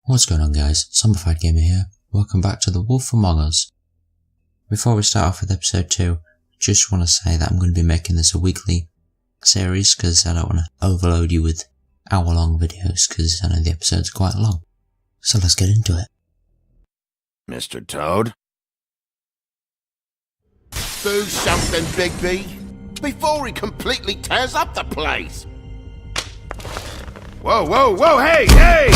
What's going on, guys? ZombifiedGamer here. Welcome back to The Wolf Among Us. Before we start off with episode 2, just want to say that I'm going to be making this a weekly series because I don't want to overload you with hour-long videos because I know the episodes are quite long. So let's get into it. Mr. Toad? Do something, Bigby, before he completely tears up the place! Whoa, whoa, whoa, hey!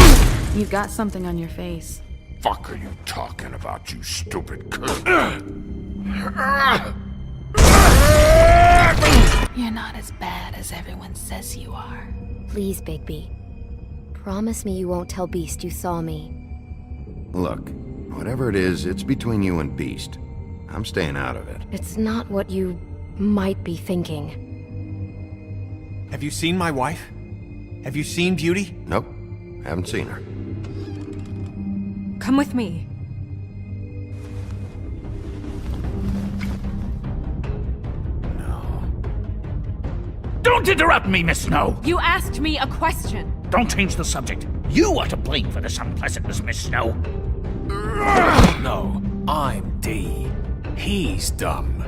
You've got something on your face. Fuck are you talking about, you stupid cunt? You're not as bad as everyone says you are. Please, Bigby. Promise me you won't tell Beast you saw me. Look, whatever it is, it's between you and Beast. I'm staying out of it. It's not what you might be thinking. Have you seen my wife? Have you seen Beauty? Nope, haven't seen her. Come with me. No. Don't interrupt me, Miss Snow! You asked me a question. Don't change the subject. You are to blame for this unpleasantness, Miss Snow. No, I'm D. He's dumb.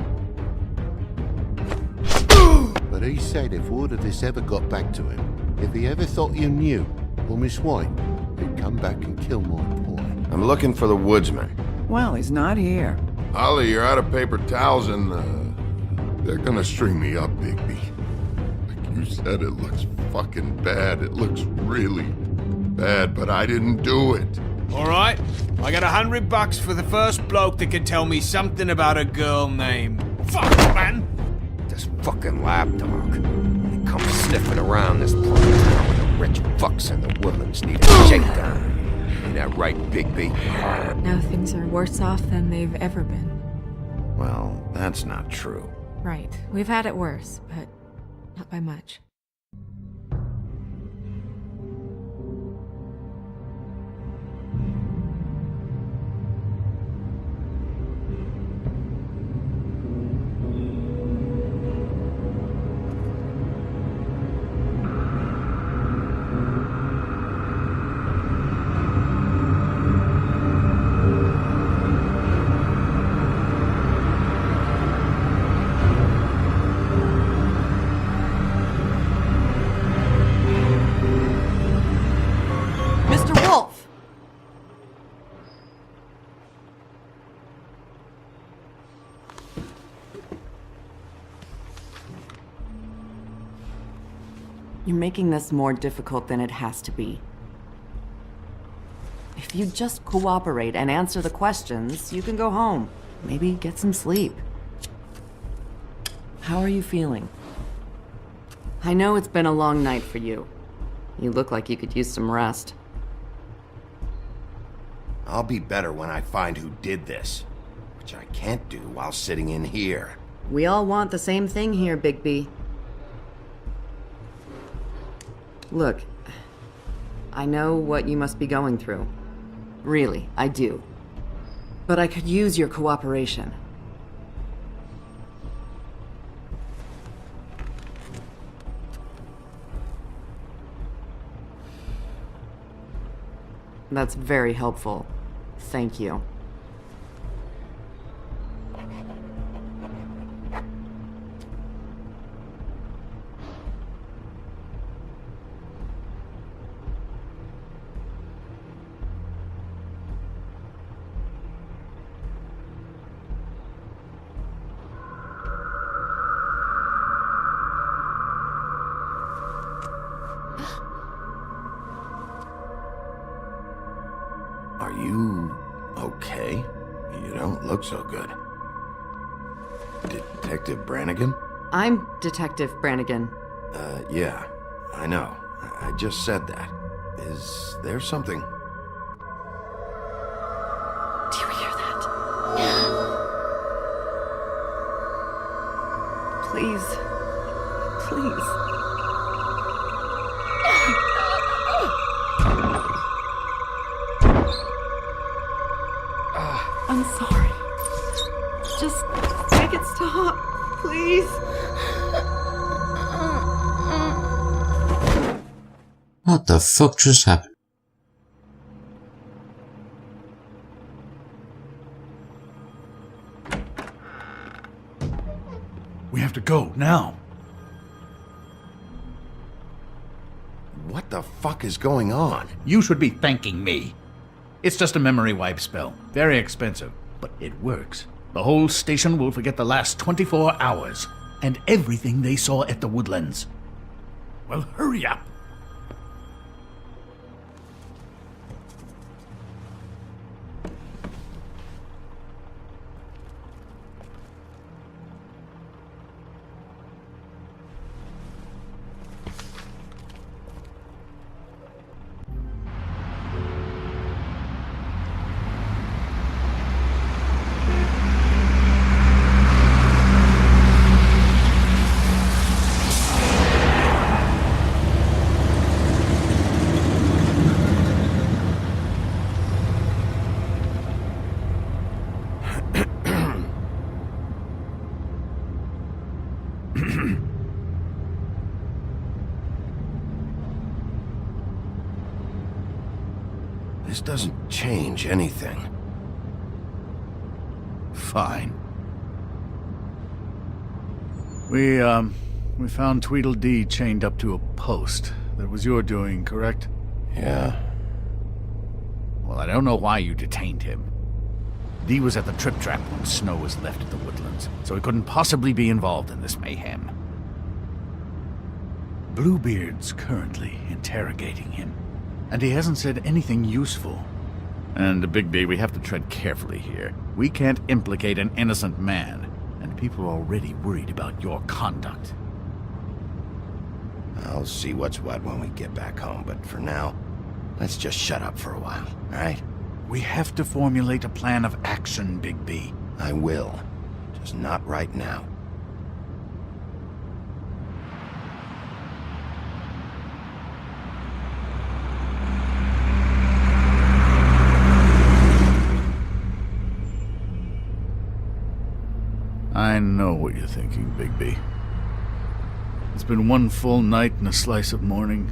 But he said if word of this ever got back to him, if he ever thought you knew, or Miss White, he'd come back and kill my boy. I'm looking for the woodsman. Well, he's not here. Ollie, you're out of paper towels and, they're gonna string me up, Bigby. Like you said, it looks fucking bad. It looks really bad, but I didn't do it. Alright, I got $100 for the first bloke that can tell me something about a girl named... Fuck, man! This fucking lapdog. He comes sniffing around this part of town when the rich fucks and the woodlands need a shakedown. Ain't that right, Bigby? Now things are worse off than they've ever been. Well, that's not true. Right. We've had it worse, but not by much. Mr. Wolf! You're making this more difficult than it has to be. If you just cooperate and answer the questions, you can go home. Maybe get some sleep. How are you feeling? I know it's been a long night for you. You look like you could use some rest. I'll be better when I find who did this, which I can't do while sitting in here. We all want the same thing here, Bigby. Look, I know what you must be going through. Really, I do. But I could use your cooperation. That's very helpful. Thank you. Are you okay? You don't look so good. Detective Brannigan? I'm Detective Brannigan. Yeah, I know. I just said that. Is there something? Do you hear that? Please. Please. I'm sorry. Just make it stop, please. What the fuck just happened? We have to go, now. What the fuck is going on? You should be thanking me. It's just a memory wipe spell. Very expensive, but it works. The whole station will forget the last 24 hours, and everything they saw at the Woodlands. Well, hurry up. This doesn't change anything. Fine. We found Tweedledee chained up to a post. That was your doing, correct? Yeah. Well, I don't know why you detained him. Dee was at the Trip Trap when Snow was left at the Woodlands, so he couldn't possibly be involved in this mayhem. Bluebeard's currently interrogating him, and he hasn't said anything useful. And, Bigby, we have to tread carefully here. We can't implicate an innocent man, and people are already worried about your conduct. I'll see what's what when we get back home, but for now, let's just shut up for a while, alright? We have to formulate a plan of action, Bigby. I will. Just not right now. I know what you're thinking, Bigby. It's been one full night and a slice of morning,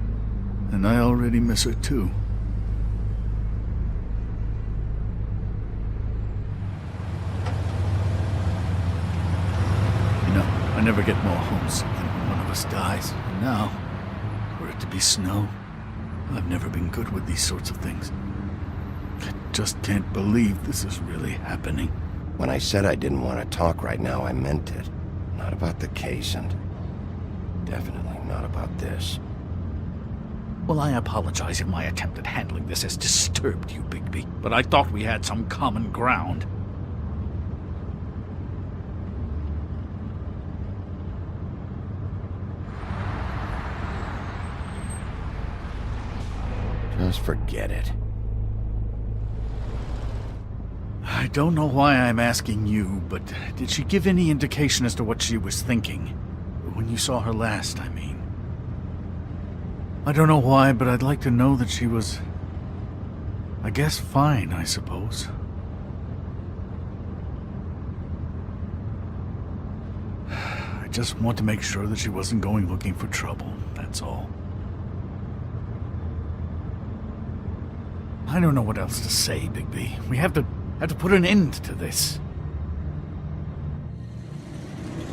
and I already miss her too. You know, I never get more homesick than when one of us dies, and now, were it to be Snow, I've never been good with these sorts of things. I just can't believe this is really happening. When I said I didn't want to talk right now, I meant it. Not about the case, and definitely not about this. Well, I apologize if my attempt at handling this has disturbed you, Bigby, but I thought we had some common ground. Just forget it. I don't know why I'm asking you, but did she give any indication as to what she was thinking? When you saw her last, I mean. I don't know why, but I'd like to know that she was, I guess, fine, I suppose. I just want to make sure that she wasn't going looking for trouble, that's all. I don't know what else to say, Bigby. We have to put an end to this.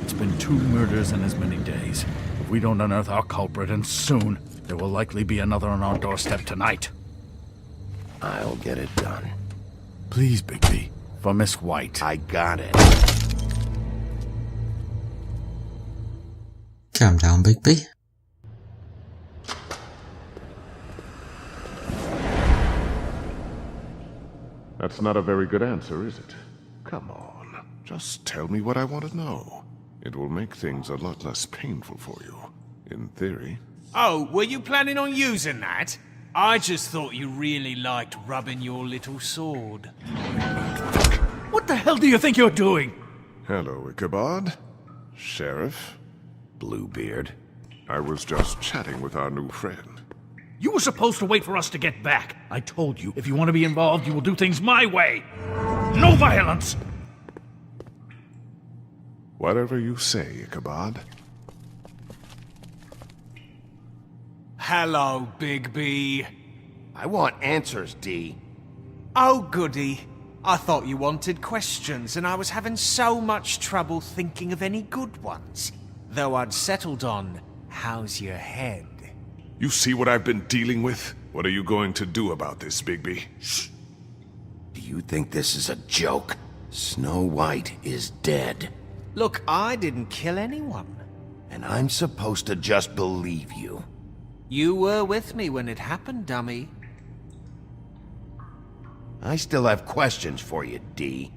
It's been 2 murders in as many days. If we don't unearth our culprit, and soon, there will likely be another on our doorstep tonight. I'll get it done. Please, Bigby. For Miss White. I got it. Calm down, Bigby. That's not a very good answer, is it? Come on, just tell me what I want to know. It will make things a lot less painful for you, in theory. Oh, were you planning on using that? I just thought you really liked rubbing your little sword. What the hell do you think you're doing? Hello, Ichabod. Sheriff. Bluebeard. I was just chatting with our new friend. You were supposed to wait for us to get back. I told you, if you want to be involved, you will do things my way. No violence! Whatever you say, Ichabod. Hello, Bigby. I want answers, Dee. Oh, goody. I thought you wanted questions, and I was having so much trouble thinking of any good ones. Though I'd settled on, how's your head? You see what I've been dealing with? What are you going to do about this, Bigby? Do you think this is a joke? Snow White is dead. Look, I didn't kill anyone. And I'm supposed to just believe you. You were with me when it happened, dummy. I still have questions for you, D.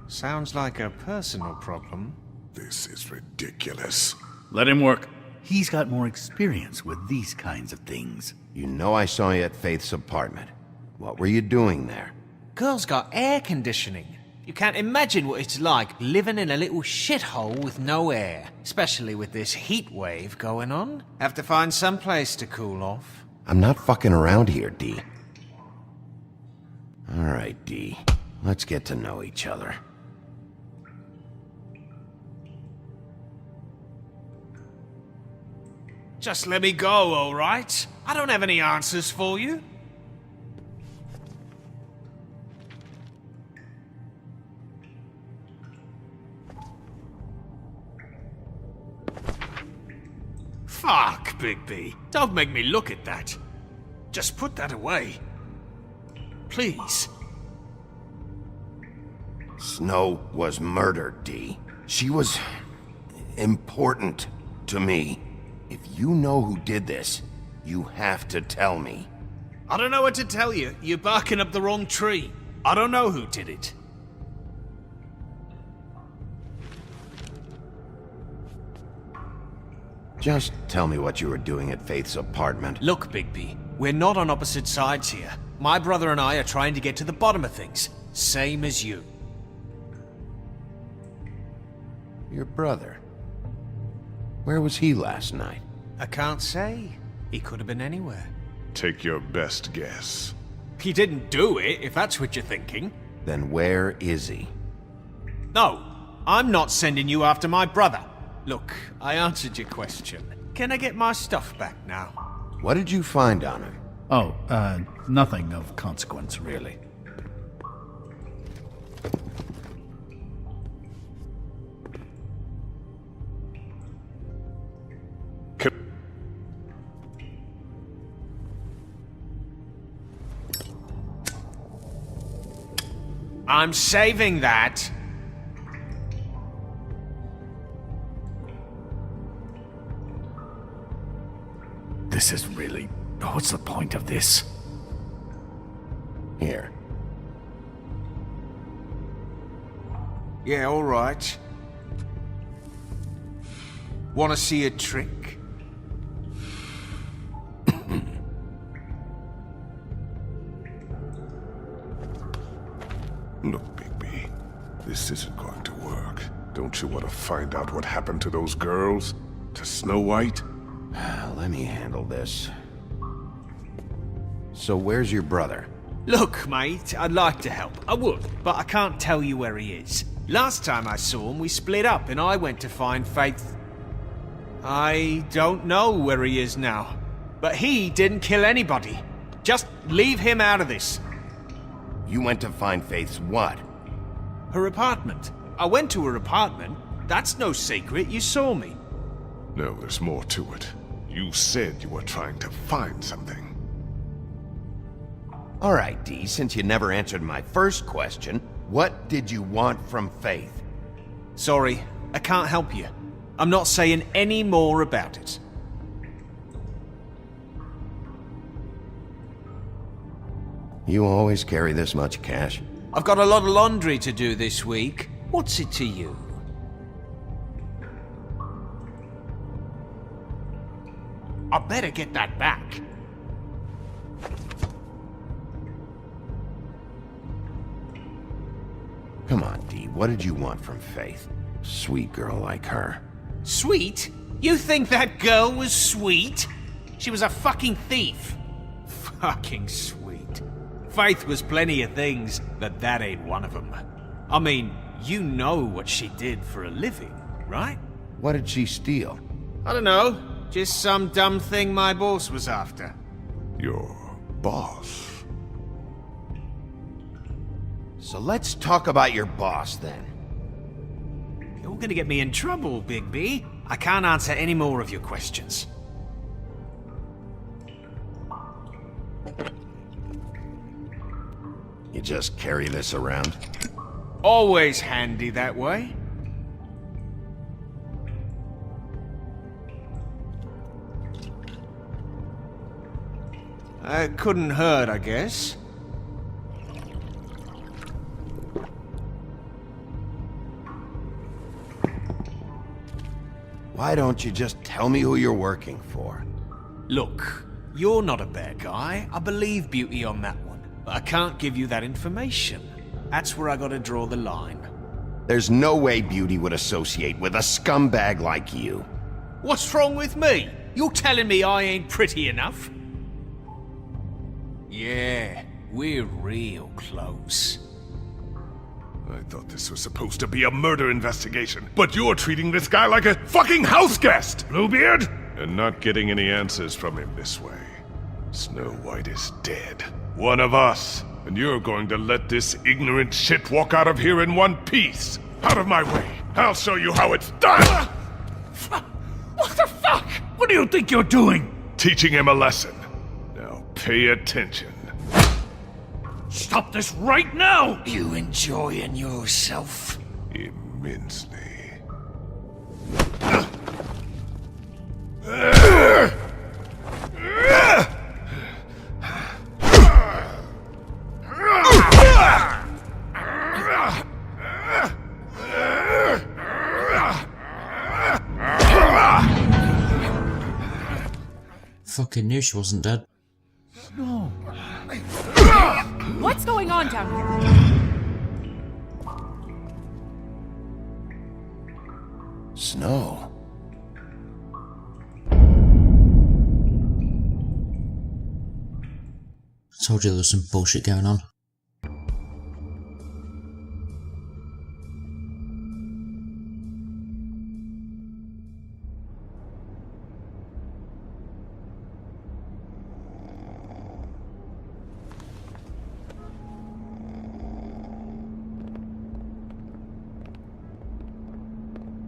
Sounds like a personal problem. This is ridiculous. Let him work. He's got more experience with these kinds of things. You know I saw you at Faith's apartment. What were you doing there? Girl's got air conditioning. You can't imagine what it's like living in a little shithole with no air, especially with this heat wave going on. Have to find some place to cool off. I'm not fucking around here, D. Alright, D. Let's get to know each other. Just let me go, alright? I don't have any answers for you. Fuck, Bigby. Don't make me look at that. Just put that away. Please. Snow was murdered, D. She was important to me. If you know who did this, you have to tell me. I don't know what to tell you. You're barking up the wrong tree. I don't know who did it. Just tell me what you were doing at Faith's apartment. Look, Bigby, we're not on opposite sides here. My brother and I are trying to get to the bottom of things. Same as you. Your brother? Where was he last night? I can't say. He could have been anywhere. Take your best guess. He didn't do it, if that's what you're thinking. Then where is he? No, I'm not sending you after my brother. Look, I answered your question. Can I get my stuff back now? What did you find on him? Oh, nothing of consequence, really. I'm saving that. This is really... What's the point of this? Here. Yeah, all right. Want to see a trick? Look, Bigby, this isn't going to work. Don't you want to find out what happened to those girls? To Snow White? Let me handle this. So where's your brother? Look, mate, I'd like to help. I would, but I can't tell you where he is. Last time I saw him, we split up and I went to find Faith. I don't know where he is now. But he didn't kill anybody. Just leave him out of this. You went to find Faith's what? Her apartment. I went to her apartment. That's no secret, you saw me. No, there's more to it. You said you were trying to find something. Alright, D, since you never answered my first question, what did you want from Faith? Sorry, I can't help you. I'm not saying any more about it. You always carry this much cash? I've got a lot of laundry to do this week. What's it to you? I better get that back. Come on, D, what did you want from Faith? Sweet girl like her. Sweet? You think that girl was sweet? She was a fucking thief. Fucking sweet. Faith was plenty of things, but that ain't one of them. I mean, you know what she did for a living, right? What did she steal? I don't know. Just some dumb thing my boss was after. Your boss? So let's talk about your boss, then. You're gonna get me in trouble, Bigby. I can't answer any more of your questions. You just carry this around? Always handy that way. Couldn't hurt, I guess. Why don't you just tell me who you're working for? Look, you're not a bad guy. I believe Beauty on that one. But I can't give you that information. That's where I gotta draw the line. There's no way Beauty would associate with a scumbag like you. What's wrong with me? You're telling me I ain't pretty enough? Yeah, we're real close. I thought this was supposed to be a murder investigation, but you're treating this guy like a fucking house guest, Bluebeard! And not getting any answers from him this way. Snow White is dead. One of us. And you're going to let this ignorant shit walk out of here in one piece. Out of my way. I'll show you how it's done! What the fuck? What do you think you're doing? Teaching him a lesson. Now pay attention. Stop this right now! You enjoying yourself? Immensely. Fucking knew she wasn't dead. No. What's going on down here? Snow. Told you there was some bullshit going on.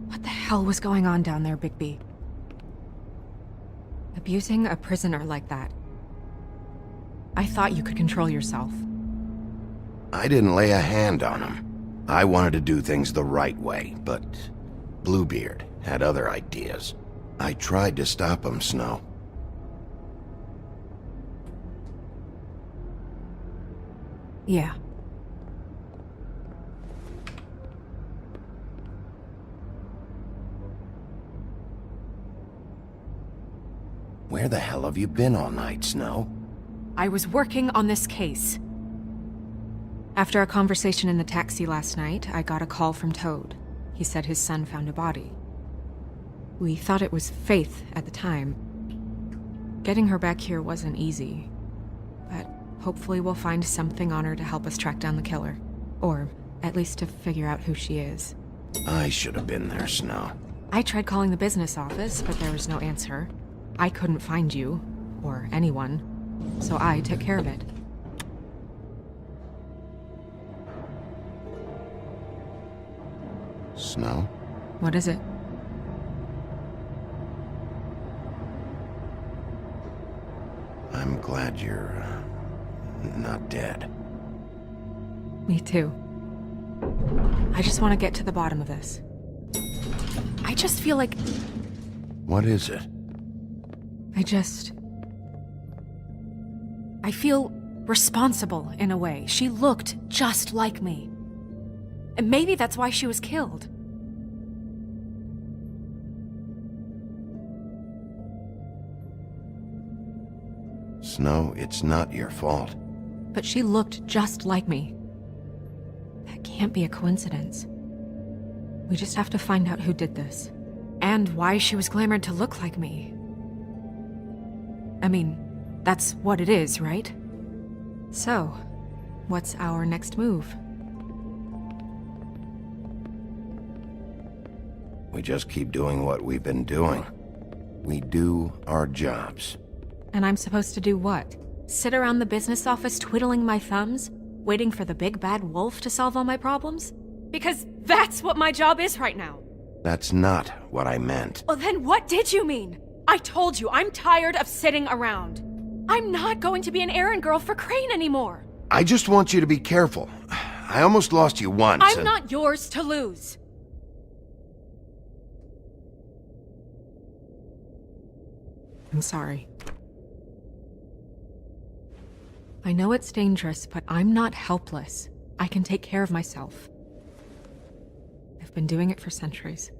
What the hell was going on down there, Bigby? Abusing a prisoner like that. I thought you could control yourself. I didn't lay a hand on him. I wanted to do things the right way, but Bluebeard had other ideas. I tried to stop him, Snow. Yeah. Where the hell have you been all night, Snow? I was working on this case. After a conversation in the taxi last night, I got a call from Toad. He said his son found a body. We thought it was Faith at the time. Getting her back here wasn't easy, but hopefully we'll find something on her to help us track down the killer. Or at least to figure out who she is. I should have been there, Snow. I tried calling the business office, but there was no answer. I couldn't find you, or anyone, so I took care of it. Snow? What is it? I'm glad you're not dead. Me too. I just want to get to the bottom of this. I just feel like... What is it? I feel responsible in a way. She looked just like me. And maybe that's why she was killed. Snow, it's not your fault. But she looked just like me. That can't be a coincidence. We just have to find out who did this. And why she was glamored to look like me. I mean, that's what it is, right? So, what's our next move? We just keep doing what we've been doing. We do our jobs. And I'm supposed to do what? Sit around the business office twiddling my thumbs? Waiting for the big bad wolf to solve all my problems? Because that's what my job is right now. That's not what I meant. Well, then what did you mean? I told you, I'm tired of sitting around. I'm not going to be an errand girl for Crane anymore. I just want you to be careful. I almost lost you once. I'm not yours to lose. I'm sorry. I know it's dangerous, but I'm not helpless. I can take care of myself. I've been doing it for centuries.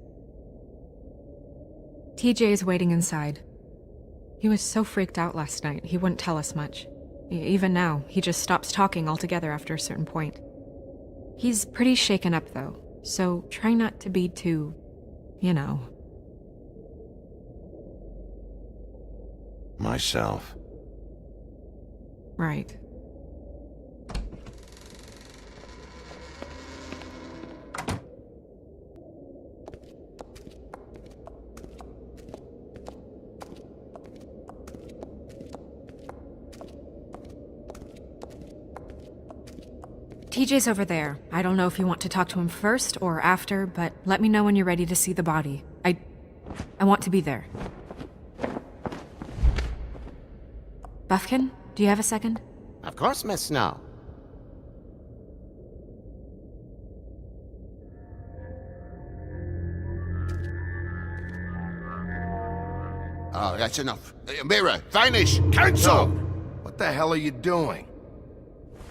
TJ is waiting inside. He was so freaked out last night, he wouldn't tell us much. Even now, he just stops talking altogether after a certain point. He's pretty shaken up, though, so try not to be too, you know. Myself. Right. TJ's over there. I don't know if you want to talk to him first or after, but let me know when you're ready to see the body. I want to be there. Buffkin, do you have a second? Of course, Miss Snow. Oh, that's enough. Mirror, vanish, cancel! What the hell are you doing?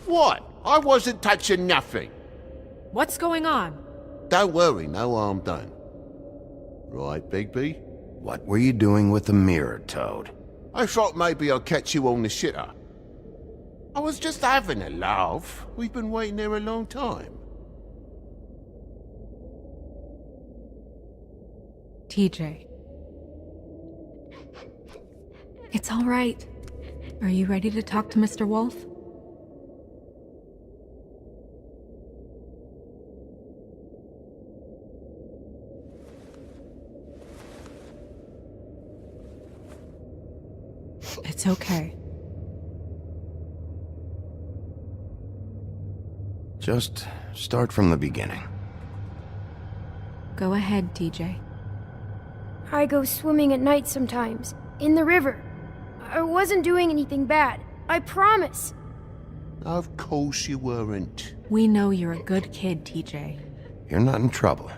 What? I wasn't touching nothing. What's going on? Don't worry, no harm done. Right, Bigby? What were you doing with the mirror, Toad? I thought maybe I'd catch you on the shitter. I was just having a laugh. We've been waiting there a long time. TJ. It's all right. Are you ready to talk to Mr. Wolf? It's okay. Just start from the beginning. Go ahead, TJ. I go swimming at night sometimes, in the river. I wasn't doing anything bad, I promise. Of course you weren't. We know you're a good kid, TJ. You're not in trouble.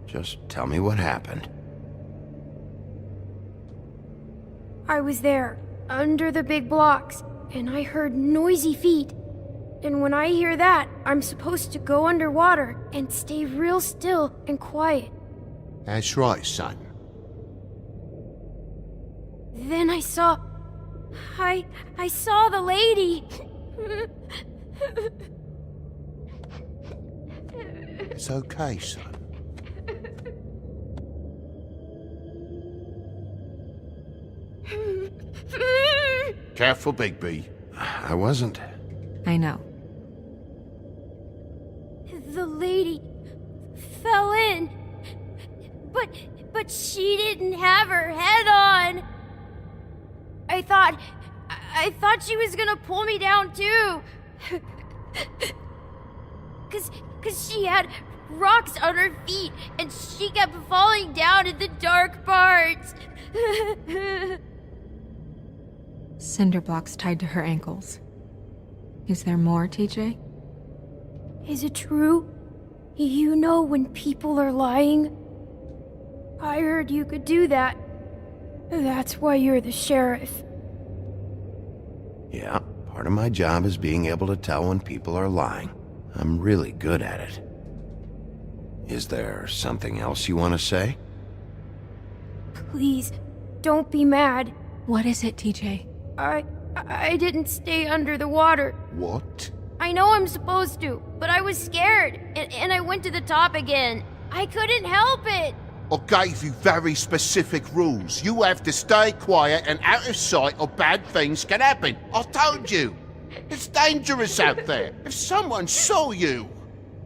Just tell me what happened. I was there, under the big blocks, and I heard noisy feet. And when I hear that, I'm supposed to go underwater and stay real still and quiet. That's right, son. Then I saw the lady. It's okay, son. Careful, Bigby. I wasn't. I know. The lady fell in. But she didn't have her head on. I thought she was gonna pull me down too. Cause she had rocks on her feet and she kept falling down in the dark parts. Cinder blocks tied to her ankles. Is there more, TJ? Is it true? You know when people are lying? I heard you could do that. That's why you're the sheriff. Yeah, part of my job is being able to tell when people are lying. I'm really good at it. Is there something else you want to say? Please, don't be mad. What is it, TJ? I didn't stay under the water. What? I know I'm supposed to, but I was scared, and I went to the top again. I couldn't help it. I gave you very specific rules. You have to stay quiet and out of sight or bad things can happen. I told you. It's dangerous out there. If someone saw you...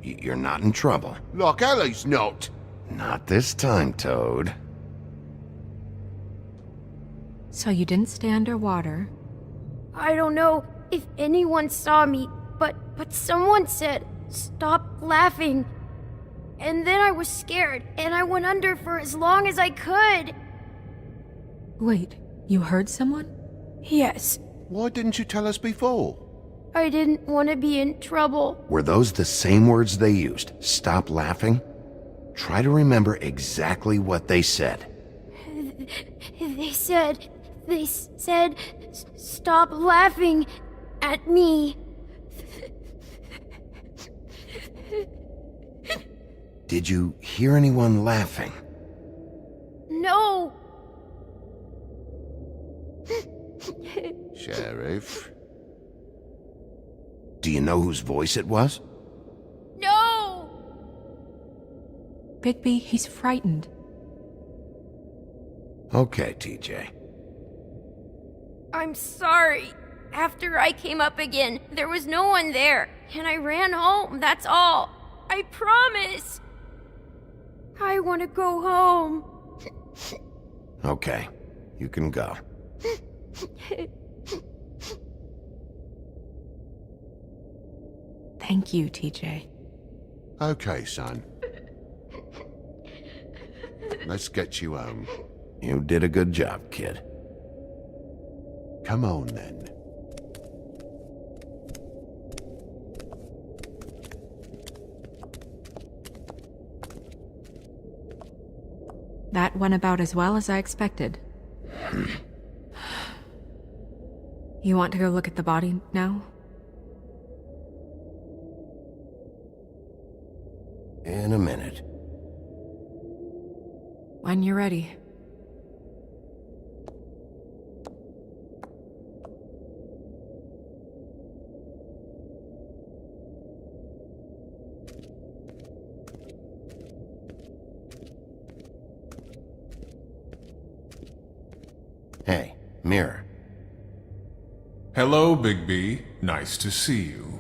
You're not in trouble. Like Ellie's not. Not this time, Toad. So you didn't stay underwater? I don't know if anyone saw me, but someone said, stop laughing. And then I was scared, and I went under for as long as I could. Wait, you heard someone? Yes, Why didn't you tell us before? I didn't want to be in trouble. Were those the same words they used? Stop laughing? Try to remember exactly what they said. They said, stop laughing at me. Did you hear anyone laughing? No. Sheriff? Do you know whose voice it was? No. Bigby, he's frightened. Okay, TJ. I'm sorry. After I came up again, there was no one there, and I ran home, that's all. I promise. I want to go home. Okay, you can go. Thank you, TJ. Okay, son. Let's get you home. You did a good job, kid. Come on, then. That went about as well as I expected. You want to go look at the body now? In a minute. When you're ready. Hey, Mirror. Hello, Bigby. Nice to see you.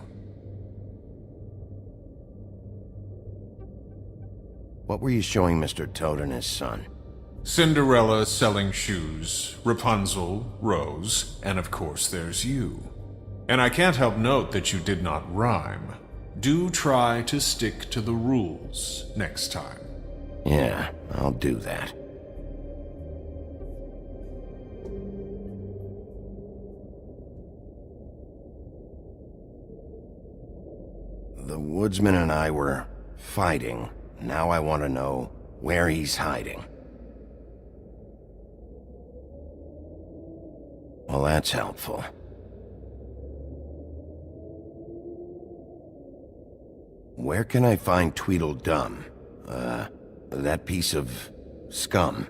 What were you showing Mr. Toad and his son? Cinderella selling shoes, Rapunzel, Rose, and of course there's you. And I can't help note that you did not rhyme. Do try to stick to the rules next time. Yeah, I'll do that. The woodsman and I were fighting. Now I want to know where he's hiding. Well, that's helpful. Where can I find Tweedledum? That piece of scum.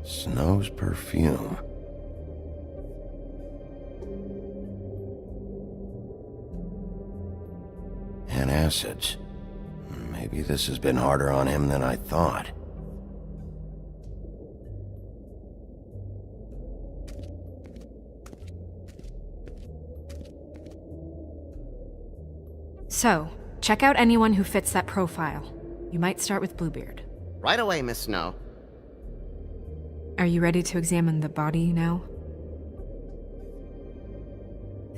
Snow's perfume. Antacids. Maybe this has been harder on him than I thought. So, check out anyone who fits that profile. You might start with Bluebeard. Right away, Miss Snow. Are you ready to examine the body now?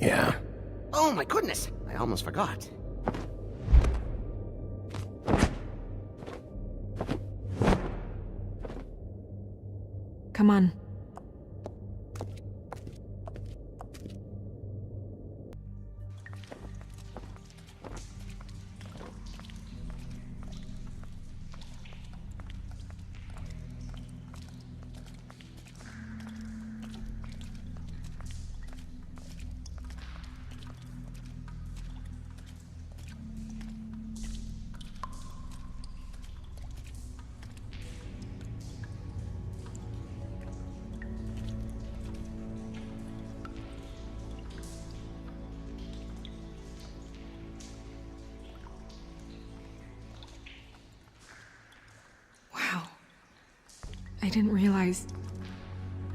Yeah. Oh my goodness, I almost forgot. Come on. I didn't realize...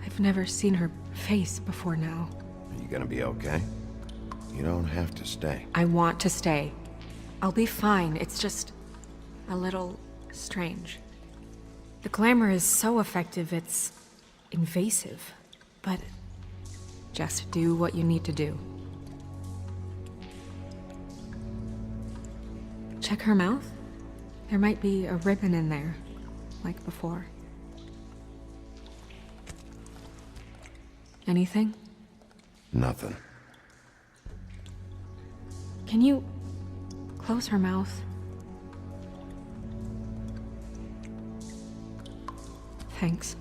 I've never seen her face before now. Are you gonna be okay? You don't have to stay. I want to stay. I'll be fine. It's just... a little... strange. The glamour is so effective, it's... invasive. But... just do what you need to do. Check her mouth? There might be a ribbon in there, like before. Anything? Nothing. Can you close her mouth? Thanks.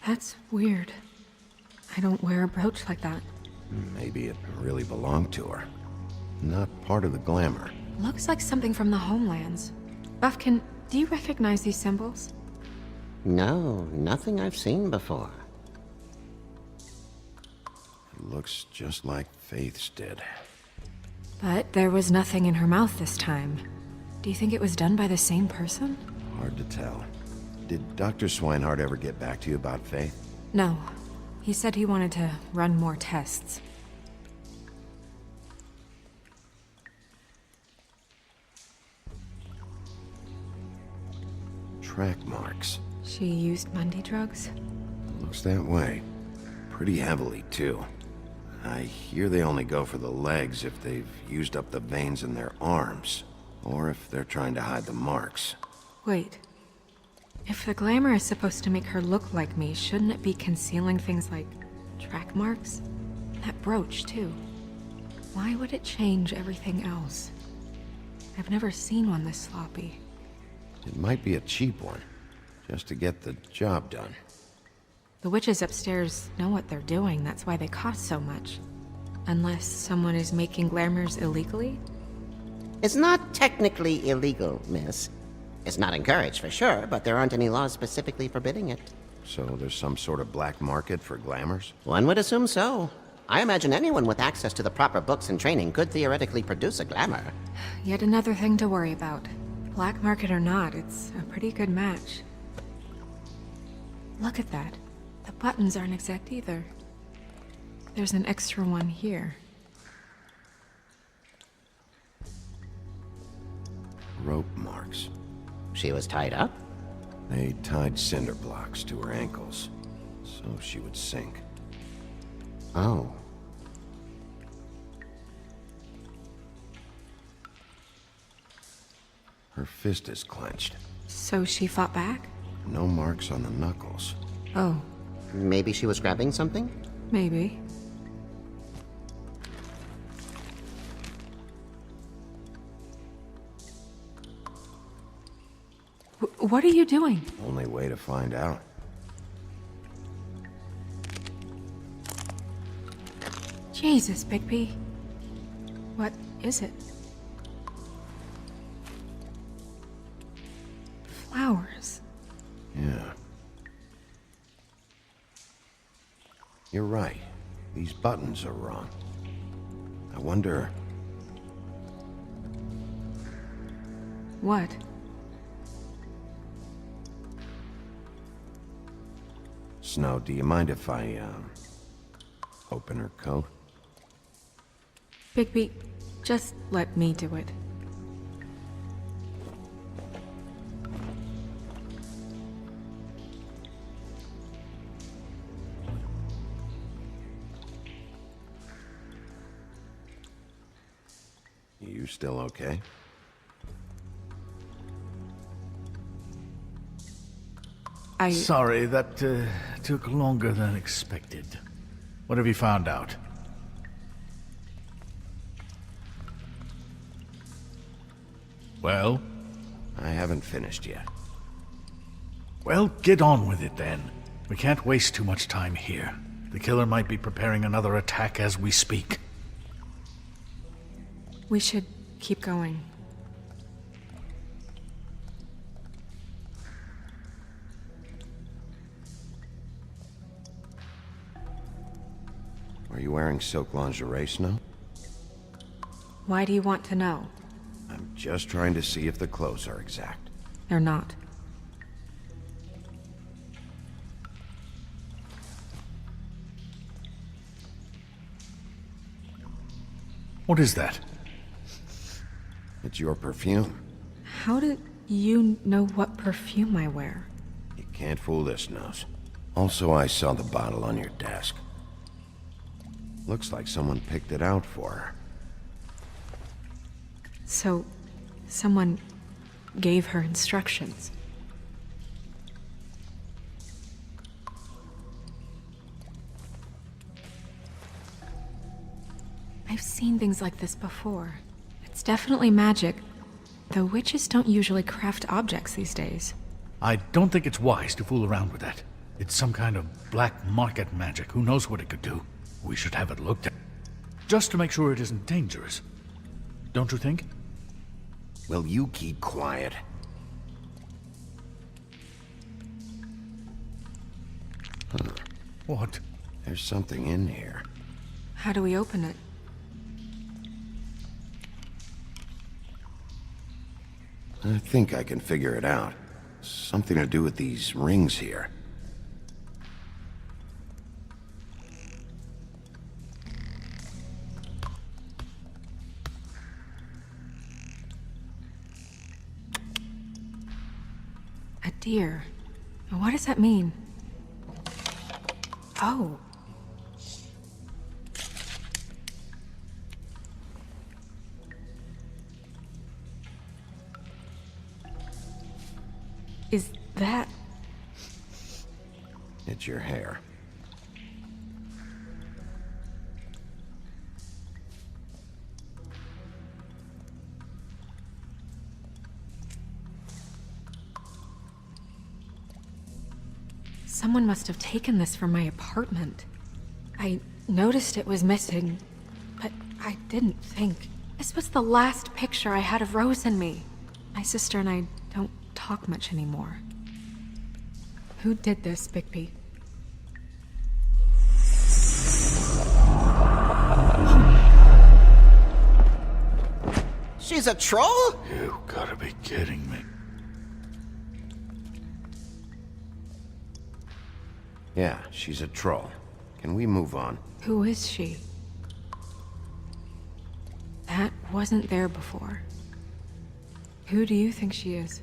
That's weird. I don't wear a brooch like that. Maybe it really belonged to her. Not part of the glamour. Looks like something from the homelands. Buffkin, do you recognize these symbols? No, nothing I've seen before. It looks just like Faith's did. But there was nothing in her mouth this time. Do you think it was done by the same person? Hard to tell. Did Dr. Swinehart ever get back to you about Faith? No. He said he wanted to run more tests. Track marks. She used Mundy drugs? Looks that way. Pretty heavily, too. I hear they only go for the legs if they've used up the veins in their arms, or if they're trying to hide the marks. Wait. If the glamour is supposed to make her look like me, shouldn't it be concealing things like track marks? That brooch, too. Why would it change everything else? I've never seen one this sloppy. It might be a cheap one, just to get the job done. The witches upstairs know what they're doing, that's why they cost so much. Unless someone is making glamours illegally? It's not technically illegal, miss. It's not encouraged for sure, but there aren't any laws specifically forbidding it. So there's some sort of black market for glamours? One would assume so. I imagine anyone with access to the proper books and training could theoretically produce a glamour. Yet another thing to worry about. Black market or not, it's a pretty good match. Look at that. The buttons aren't exact either. There's an extra one here. Rope marks. She was tied up? They tied cinder blocks to her ankles, so she would sink. Oh. Her fist is clenched. So she fought back? No marks on the knuckles. Oh. Maybe she was grabbing something? Maybe. What are you doing? Only way to find out. Jesus, Bigby. What is it? Flowers. Yeah. You're right. These buttons are wrong. I wonder... What? Snow, do you mind if I, open her coat? Bigby, just let me do it. You still okay? Sorry, that took longer than expected. What have you found out? Well? I haven't finished yet. Well, get on with it then. We can't waste too much time here. The killer might be preparing another attack as we speak. We should keep going. Are you wearing silk lingerie, Snow? Why do you want to know? I'm just trying to see if the clothes are exact. They're not. What is that? It's your perfume. How did you know what perfume I wear? You can't fool this nose. Also, I saw the bottle on your desk. Looks like someone picked it out for her. So, someone gave her instructions. I've seen things like this before. It's definitely magic, though witches don't usually craft objects these days. I don't think it's wise to fool around with that. It's some kind of black market magic. Who knows what it could do? We should have it looked at. Just to make sure it isn't dangerous. Don't you think? Will you keep quiet? Huh. What? There's something in here. How do we open it? I think I can figure it out. Something to do with these rings here. A deer. What does that mean? Oh. Is that... It's your hair. Someone must have taken this from my apartment. I noticed it was missing, but I didn't think. This was the last picture I had of Rose and me. My sister and I don't talk much anymore. Who did this, Bigby? She's a troll? You gotta be kidding me. Yeah, she's a troll. Can we move on? Who is she? That wasn't there before. Who do you think she is?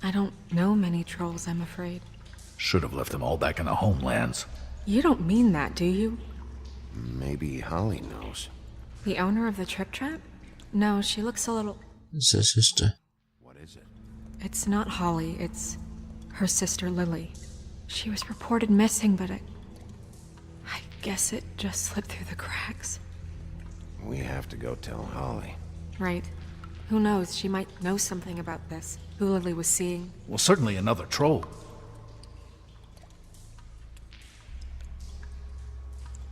I don't know many trolls, I'm afraid. Should have left them all back in the homelands. You don't mean that, do you? Maybe Holly knows. The owner of the Trip Trap? No, she looks a little... It's her sister. What is it? It's not Holly, it's her sister Lily. She was reported missing, but I guess it just slipped through the cracks. We have to go tell Holly. Right. Who knows, she might know something about this. Who Lily was seeing. Well, certainly another troll.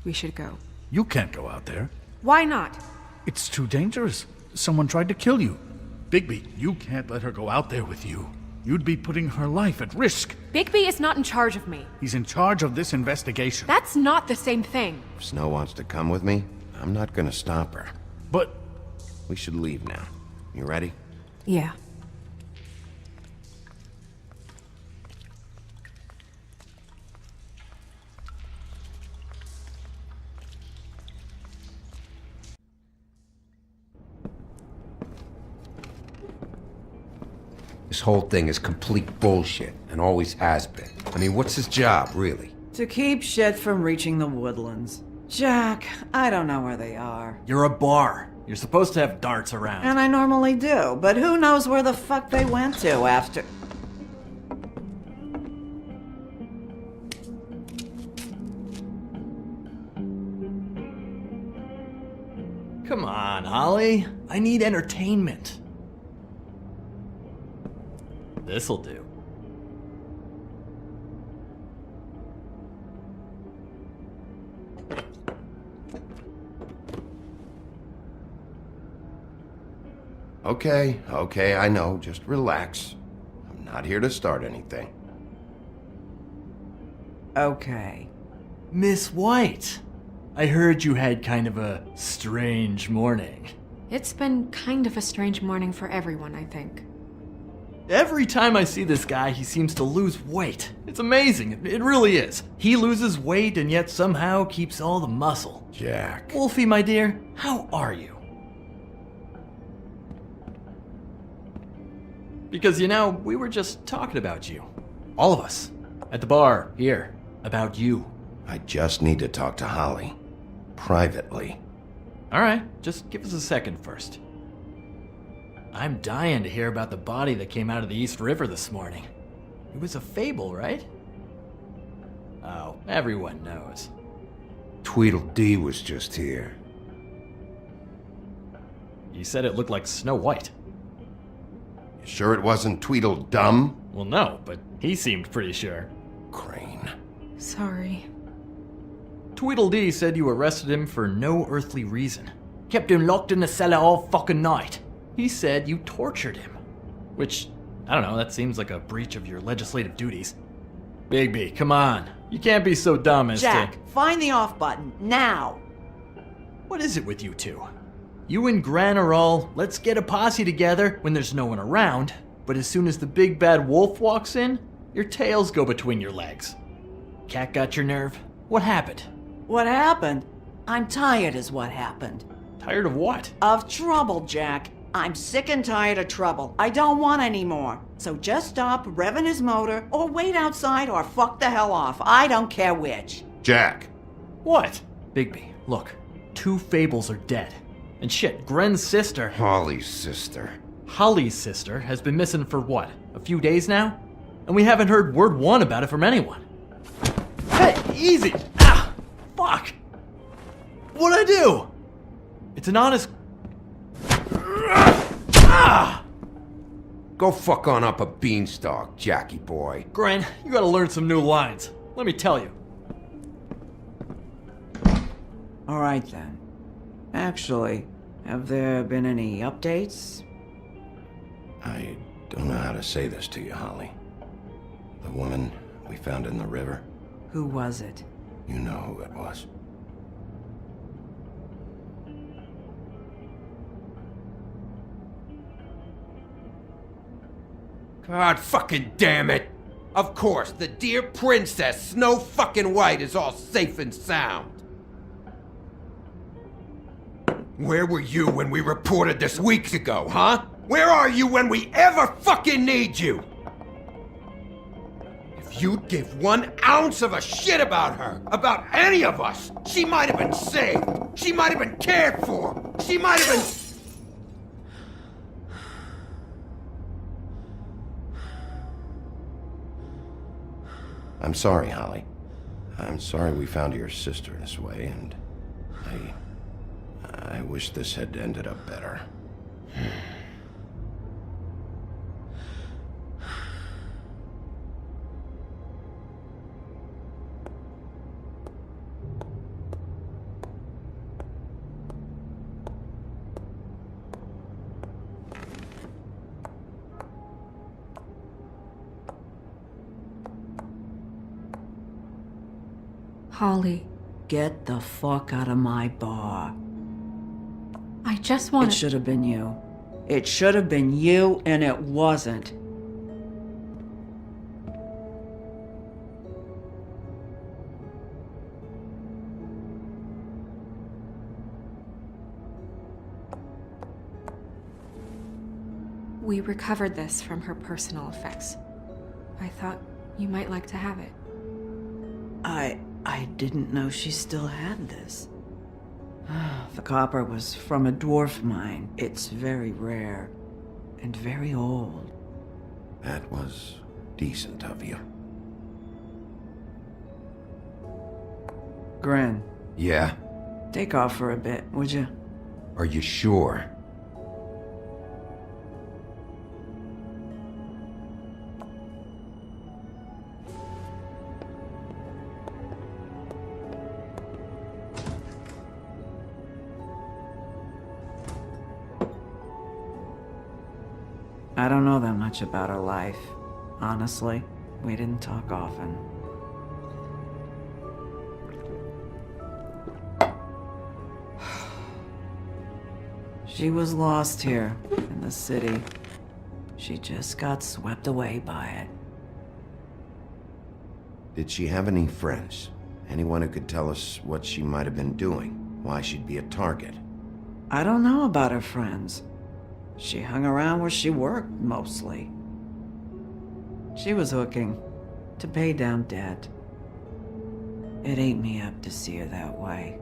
We should go. You can't go out there. Why not? It's too dangerous. Someone tried to kill you. Bigby, you can't let her go out there with you. You'd be putting her life at risk. Bigby is not in charge of me. He's in charge of this investigation. That's not the same thing. If Snow wants to come with me, I'm not gonna stop her. But... We should leave now. You ready? Yeah. This whole thing is complete bullshit, and always has been. I mean, what's his job, really? To keep shit from reaching the woodlands. Jack, I don't know where they are. You're a bar. You're supposed to have darts around. And I normally do, but who knows where the fuck they went to after... Come on, Holly. I need entertainment. This'll do. Okay, I know. Just relax. I'm not here to start anything. Okay. Miss White, I heard you had kind of a strange morning. It's been kind of a strange morning for everyone, I think. Every time I see this guy, he seems to lose weight. It's amazing. It really is. He loses weight and yet somehow keeps all the muscle. Jack. Wolfie, my dear, how are you? Because, you know, we were just talking about you. All of us. At the bar, here. About you. I just need to talk to Holly. Privately. Alright, just give us a second first. I'm dying to hear about the body that came out of the East River this morning. It was a fable, right? Oh, everyone knows. Tweedledee was just here. You said it looked like Snow White. You sure it wasn't Tweedledum? Well, no, but he seemed pretty sure. Crane. Sorry. Tweedledee said you arrested him for no earthly reason. Kept him locked in the cellar all fucking night. He said you tortured him. Which, I don't know, that seems like a breach of your legislative duties. Bigby, come on. You can't be so dumb as Jack, find the off button, now! What is it with you two? You and Gran are all, let's get a posse together when there's no one around, but as soon as the big bad wolf walks in, your tails go between your legs. Cat got your nerve? What happened? What happened? I'm tired is what happened. Tired of what? Of trouble, Jack. I'm sick and tired of trouble. I don't want any more. So just stop revving his motor, or wait outside, or fuck the hell off. I don't care which. Jack. What? Bigby, look. 2 fables are dead. And shit, Gren's sister... Holly's sister. Holly's sister has been missing for what? A few days now? And we haven't heard word one about it from anyone. Hey, easy! Ah! Fuck! What'd I do? It's an honest... Ah! Go fuck on up a beanstalk, Jackie boy. Gren, you gotta learn some new lines. Let me tell you. Alright then. Actually, have there been any updates? I don't know how to say this to you, Holly. The woman we found in the river. Who was it? You know who it was. God fucking damn it! Of course, the dear princess Snow fucking White is all safe and sound. Where were you when we reported this weeks ago, huh? Where are you when we ever fucking need you? If you'd give 1 ounce of a shit about her, about any of us, she might have been saved. She might have been cared for. She might have been... I'm sorry, Holly. I'm sorry we found your sister this way, and I wish this had ended up better. Holly. Get the fuck out of my bar. I just want It should have been you. It should have been you, and it wasn't. We recovered this from her personal effects. I thought you might like to have it. I didn't know she still had this. The copper was from a dwarf mine. It's very rare and very old. That was decent of you. Gren, Yeah? take off for a bit, would you? Are you sure? I don't know that much about her life. Honestly, we didn't talk often. She was lost here, in the city. She just got swept away by it. Did she have any friends? Anyone who could tell us what she might have been doing? Why she'd be a target? I don't know about her friends. She hung around where she worked, mostly. She was hooking, to pay down debt. It ate me up to see her that way.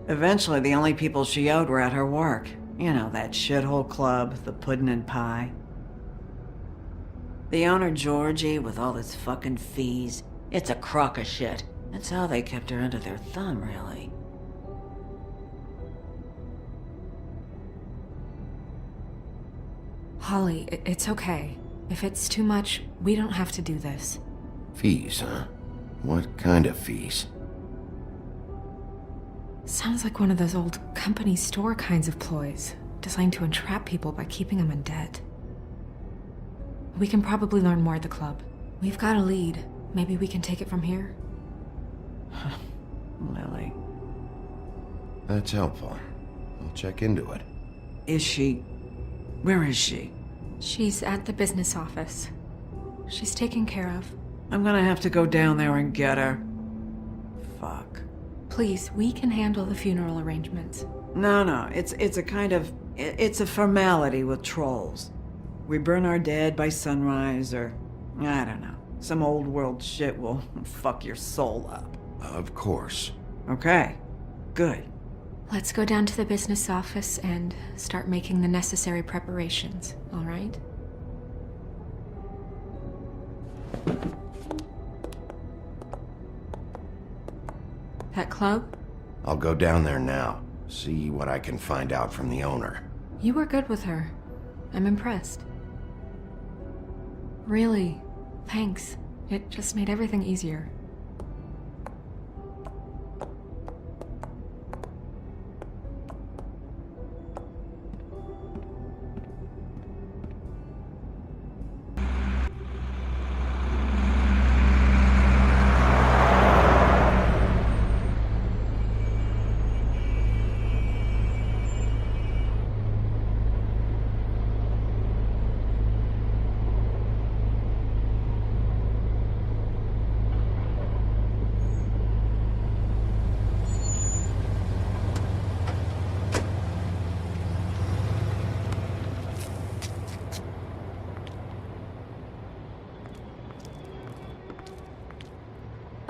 Eventually, the only people she owed were at her work. You know, that shithole club, the Puddin' and Pie. The owner, Georgie, with all his fucking fees, it's a crock of shit. That's how they kept her under their thumb, really. Holly, it's okay. If it's too much, we don't have to do this. Fees, huh? What kind of fees? Sounds like one of those old company store kinds of ploys, designed to entrap people by keeping them in debt. We can probably learn more at the club. We've got a lead. Maybe we can take it from here? Lily. That's helpful. I'll check into it. Is she... Where is she? She's at the business office. She's taken care of. I'm gonna have to go down there and get her. Fuck. Please, we can handle the funeral arrangements. No, it's a kind of... It's a formality with trolls. We burn our dead by sunrise, or... I don't know. Some old world shit will fuck your soul up. Of course. Okay. Good. Let's go down to the business office and start making the necessary preparations, all right? That club? I'll go down there now. See what I can find out from the owner. You were good with her. I'm impressed. Really, thanks. It just made everything easier.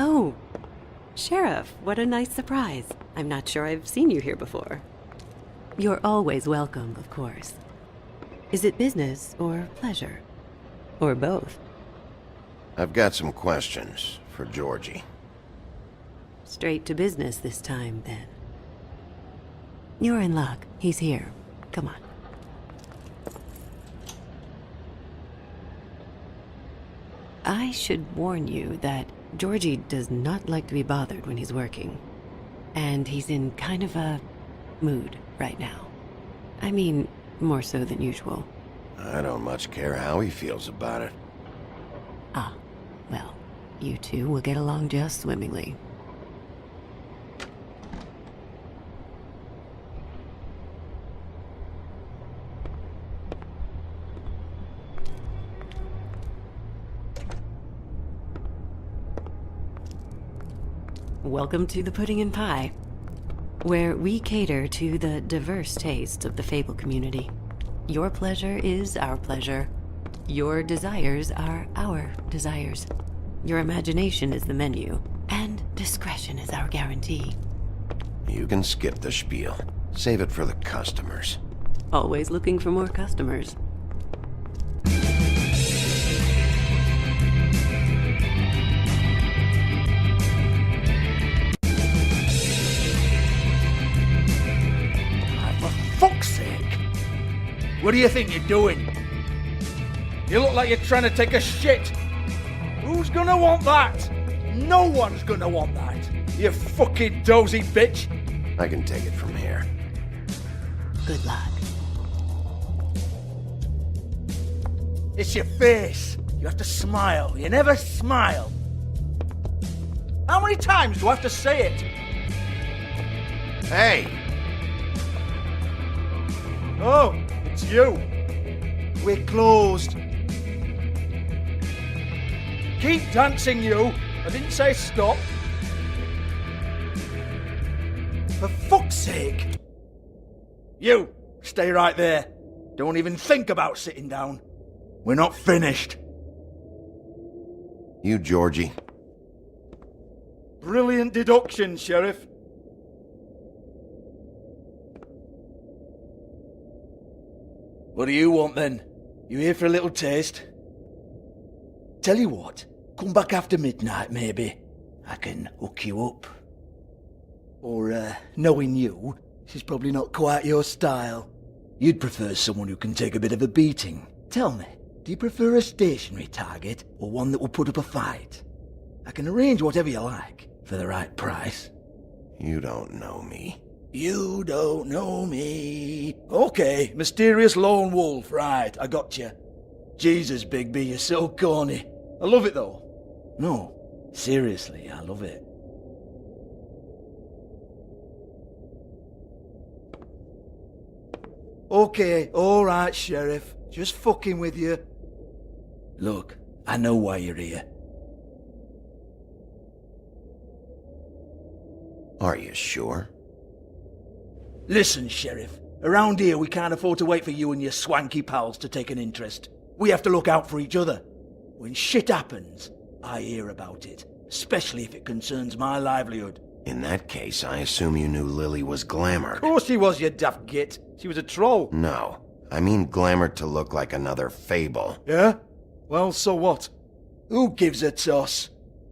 Oh, Sheriff, what a nice surprise. I'm not sure I've seen you here before. You're always welcome, of course. Is it business or pleasure? Or both? I've got some questions for Georgie. Straight to business this time, then. You're in luck. He's here. Come on. I should warn you that Georgie does not like to be bothered when he's working. And he's in kind of a mood right now. I mean, more so than usual. I don't much care how he feels about it. Ah, well, you two will get along just swimmingly. Welcome to the Pudding and Pie, where we cater to the diverse tastes of the Fable community. Your pleasure is our pleasure. Your desires are our desires. Your imagination is the menu, and discretion is our guarantee. You can skip the spiel. Save it for the customers. Always looking for more customers. Fuck's sake! What do you think you're doing? You look like you're trying to take a shit. Who's gonna want that? No one's gonna want that. You fucking dozy bitch. I can take it from here. Good luck. It's your face. You have to smile. You never smile. How many times do I have to say it? Hey! Oh, it's you. We're closed. Keep dancing, you. I didn't say stop. For fuck's sake. You, stay right there. Don't even think about sitting down. We're not finished. You, Georgie. Brilliant deduction, Sheriff. What do you want then? You here for a little taste? Tell you what, come back after midnight maybe. I can hook you up. Or, knowing you, she's probably not quite your style. You'd prefer someone who can take a bit of a beating. Tell me, do you prefer a stationary target or one that will put up a fight? I can arrange whatever you like for the right price. You don't know me. You don't know me. Okay, mysterious lone wolf, right, I got you. Jesus, Bigby, you're so corny. I love it though. No, seriously, I love it. Okay, alright, Sheriff. Just fucking with you. Look, I know why you're here. Are you sure? Listen, Sheriff. Around here we can't afford to wait for you and your swanky pals to take an interest. We have to look out for each other. When shit happens, I hear about it. Especially if it concerns my livelihood. In that case, I assume you knew Lily was glamored. Of course she was, you daft git. She was a troll. No. I mean glamored to look like another fable. Yeah? Well, so what? Who gives a toss?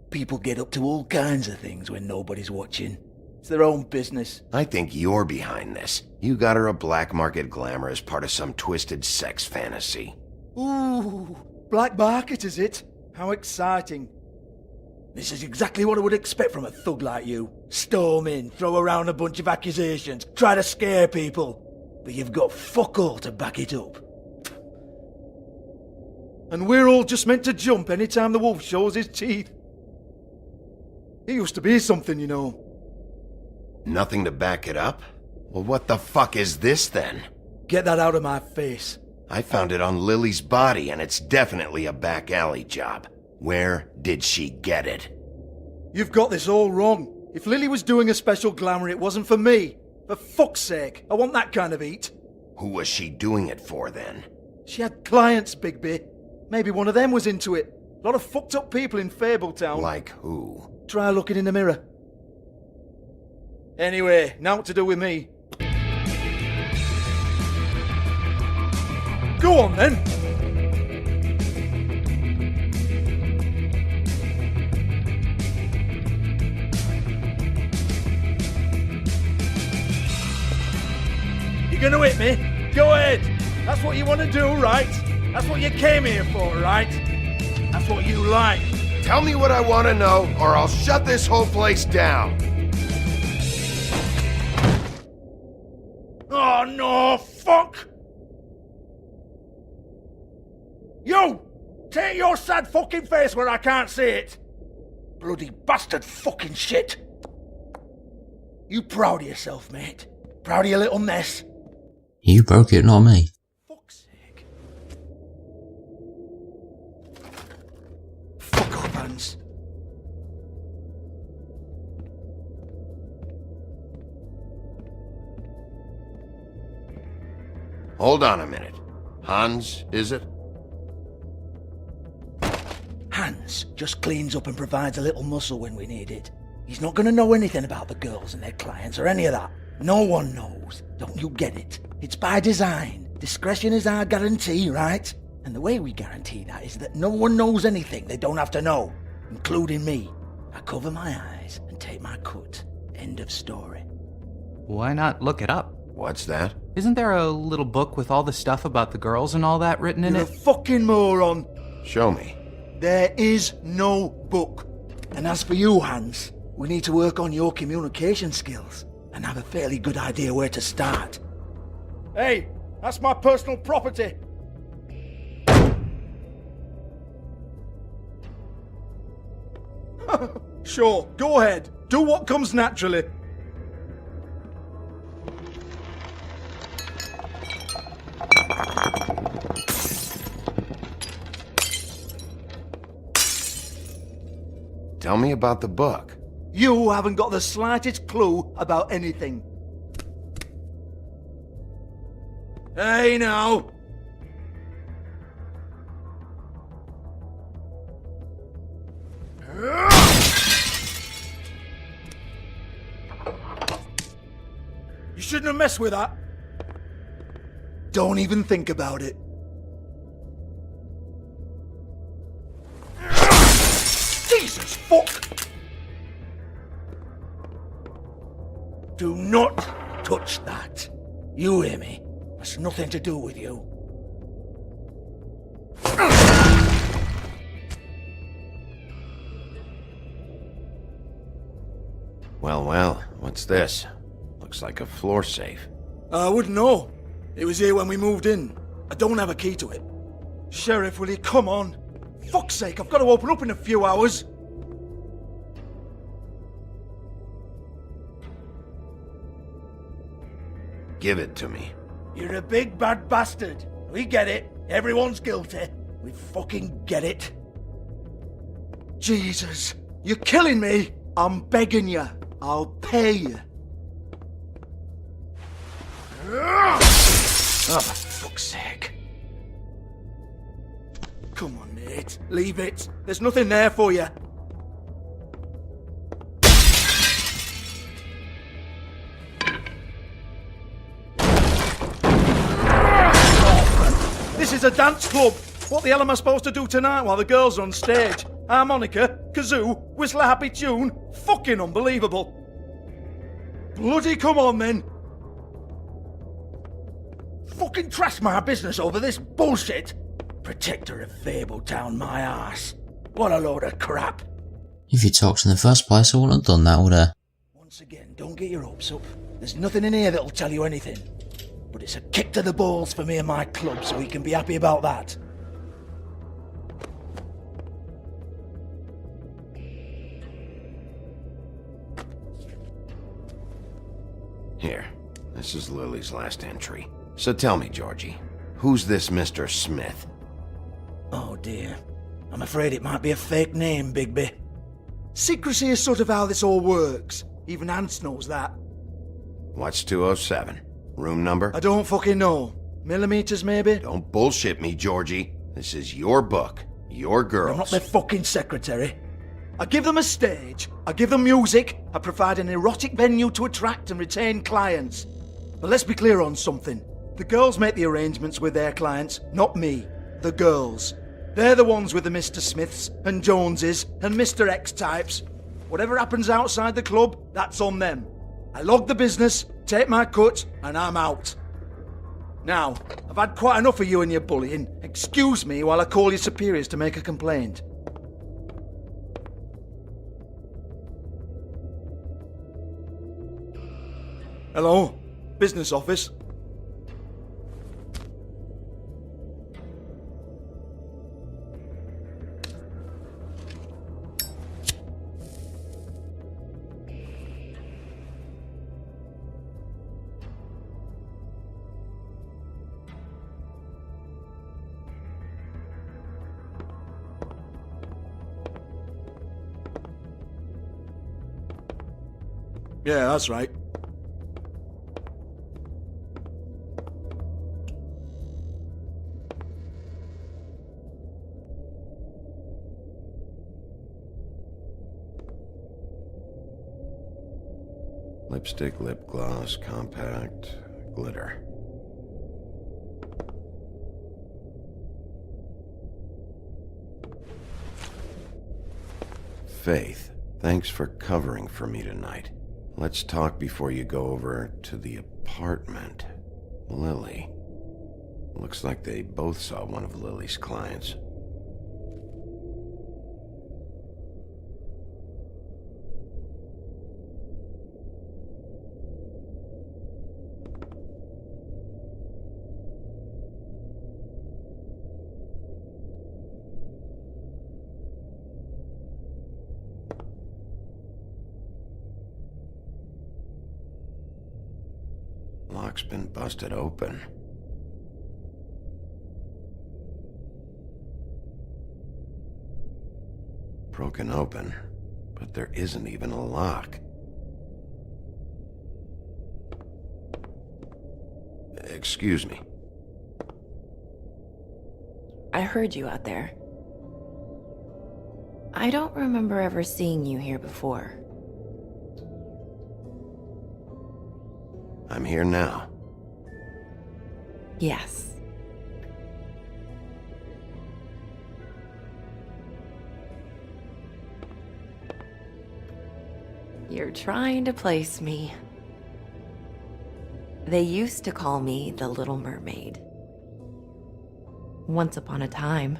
People get up to all kinds of things when nobody's watching. It's their own business. I think you're behind this. You got her a black market glamour as part of some twisted sex fantasy. Ooh, black market is it? How exciting. This is exactly what I would expect from a thug like you. Storm in, throw around a bunch of accusations, try to scare people. But you've got fuck all to back it up. And we're all just meant to jump any time the wolf shows his teeth. He used to be something, you know. Nothing to back it up? Well, what the fuck is this then? Get that out of my face. I found it on Lily's body, and it's definitely a back alley job. Where did she get it? You've got this all wrong. If Lily was doing a special glamour, it wasn't for me. For fuck's sake, I want that kind of eat. Who was she doing it for then? She had clients, Bigby. Maybe one of them was into it. A lot of fucked up people in Fabletown. Like who? Try looking in the mirror. Anyway, now what to do with me? Go on then! You gonna hit me? Go ahead! That's what you want to do, right? That's what you came here for, right? That's what you like. Tell me what I want to know, or I'll shut this whole place down. Oh no, fuck! You! Take your sad fucking face where I can't see it! Bloody bastard fucking shit! You proud of yourself, mate? Proud of your little mess? You broke it, not me. Fuck's sake. Fuck off, Hans. Hold on a minute. Hans, is it? Hans just cleans up and provides a little muscle when we need it. He's not gonna know anything about the girls and their clients or any of that. No one knows. Don't you get it? It's by design. Discretion is our guarantee, right? And the way we guarantee that is that no one knows anything they don't have to know, including me. I cover my eyes and take my cut. End of story. Why not look it up? What's that? Isn't there a little book with all the stuff about the girls and all that written in You're it? a fucking moron. Show me. There is no book. And as for you, Hans, we need to work on your communication skills and have a fairly good idea where to start. Hey, that's my personal property. Sure, go ahead. Do what comes naturally. Tell me about the book. You haven't got the slightest clue about anything. Hey, now! You shouldn't have messed with that. Don't even think about it. Jesus fuck! Do not touch that. You hear me? That's nothing to do with you. Well, what's this? Looks like a floor safe. I wouldn't know. It was here when we moved in. I don't have a key to it. Sheriff, will you come on? Fuck's sake, I've got to open up in a few hours. Give it to me. You're a big bad bastard. We get it. Everyone's guilty. We fucking get it. Jesus, you're killing me. I'm begging you. I'll pay you. Oh, for fuck's sake. Come on, mate. Leave it. There's nothing there for you. This is a dance club. What the hell am I supposed to do tonight while the girls are on stage? Harmonica, kazoo, whistle a happy tune. Fucking unbelievable. Bloody come on then. Fucking trash my business over this bullshit. Protector of Fabletown, my ass. What a load of crap. If you talked in the first place, I wouldn't have done that, would I? Once again, don't get your hopes up. There's nothing in here that'll tell you anything. But it's a kick to the balls for me and my club, so we can be happy about that. Here, this is Lily's last entry. So tell me, Georgie, who's this Mr. Smith? Oh dear. I'm afraid it might be a fake name, Bigby. Secrecy is sort of how this all works. Even Ants knows that. What's 207? Room number? I don't fucking know. Millimeters, maybe? Don't bullshit me, Georgie. This is your book. Your girls. I'm not their fucking secretary. I give them a stage, I give them music, I provide an erotic venue to attract and retain clients. But let's be clear on something. The girls make the arrangements with their clients, not me. The girls. They're the ones with the Mr. Smiths and Joneses and Mr. X types. Whatever happens outside the club, that's on them. I log the business, take my cut, and I'm out. Now, I've had quite enough of you and your bullying. Excuse me while I call your superiors to make a complaint. Hello? Business office? Yeah, that's right. Lipstick, lip gloss, compact, glitter. Faith, thanks for covering for me tonight. Let's talk before you go over to the apartment. Lily. Looks like they both saw one of Lily's clients. Lock's been busted open. Broken open. but there isn't even a lock. Excuse me. I heard you out there. I don't remember ever seeing you here before. I'm here now. Yes. You're trying to place me. They used to call me the Little Mermaid. Once upon a time.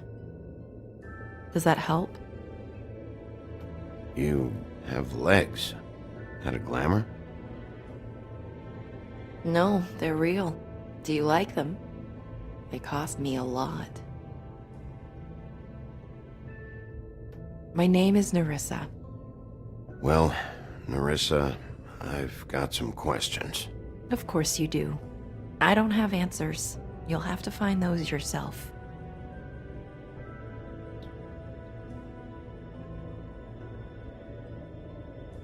Does that help? You have legs. That a glamour? No, they're real. Do you like them? They cost me a lot. My name is Nerissa. Well, Nerissa, I've got some questions. Of course you do. I don't have answers. You'll have to find those yourself.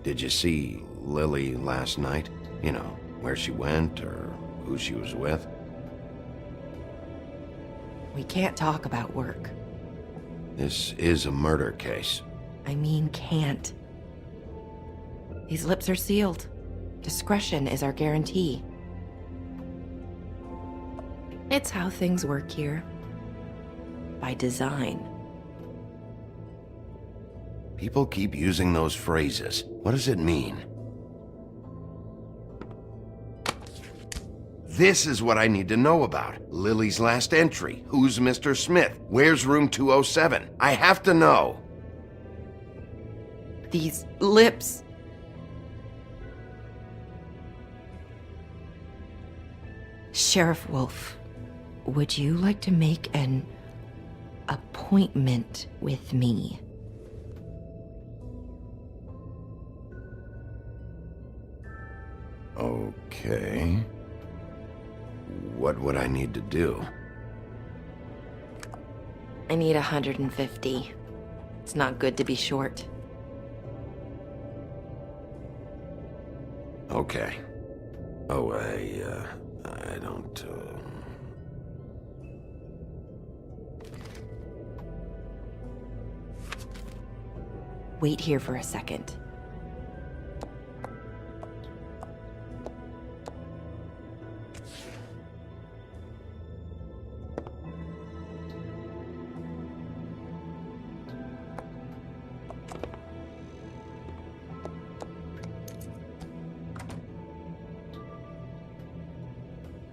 Did you see Lily last night? You know, where she went or who she was with? We can't talk about work. This is a murder case. I mean can't. These lips are sealed. Discretion is our guarantee. It's how things work here. By design. People keep using those phrases. What does it mean? This is what I need to know about. Lily's last entry. Who's Mr. Smith? Where's room 207? I have to know. These lips. Sheriff Wolf, would you like to make an appointment with me? Okay. What would I need to do? I need 150. It's not good to be short. Okay. Oh, I don't, Wait here for a second.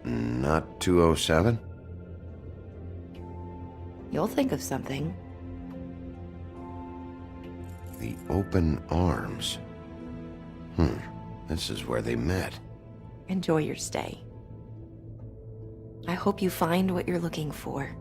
Not 207? You'll think of something. The open arms. This is where they met. Enjoy your stay. I hope you find what you're looking for.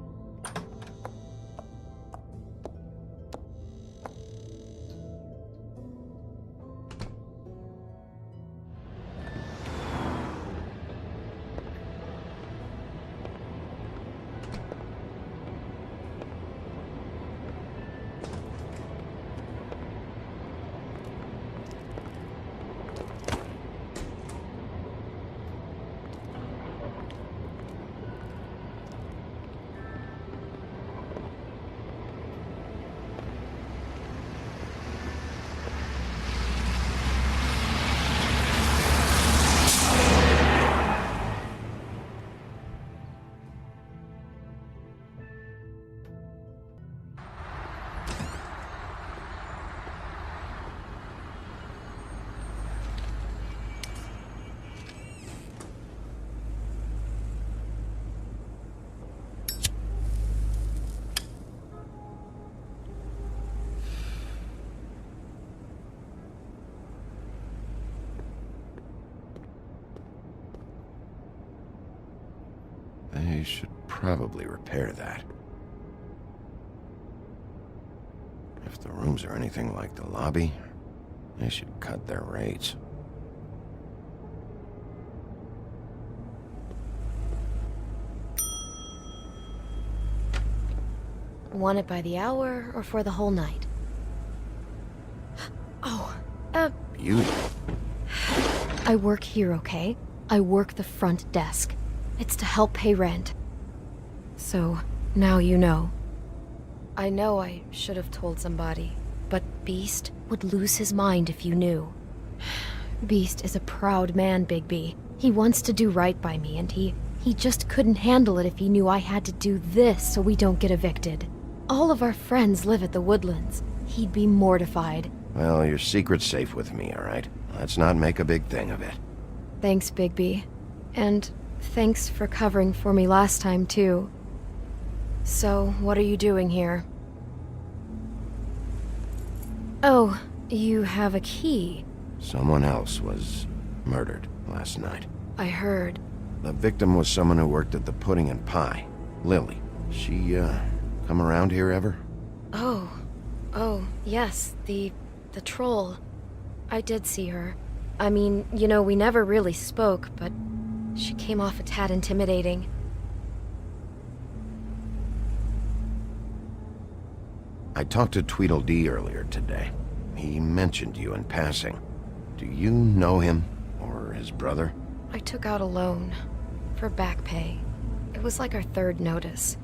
They should probably repair that. If the rooms are anything like the lobby, they should cut their rates. Want it by the hour or for the whole night? Oh. Beauty. I work here, okay? I work the front desk. It's to help pay rent. So, now you know. I know I should have told somebody, but Beast would lose his mind if you knew. Beast is a proud man, Bigby. He wants to do right by me, and he just couldn't handle it if he knew I had to do this so we don't get evicted. All of our friends live at the Woodlands. He'd be mortified. Well, your secret's safe with me, all right? Let's not make a big thing of it. Thanks, Bigby. And thanks for covering for me last time, too. So, what are you doing here? Oh, you have a key. Someone else was murdered last night. I heard. The victim was someone who worked at the Pudding and Pie. Lily. She, come around here ever? Oh, yes, the troll. I did see her. I mean, you know, we never really spoke, but she came off a tad intimidating. I talked to Tweedledee earlier today. He mentioned you in passing. Do you know him, or his brother? I took out a loan for back pay. It was like our third notice.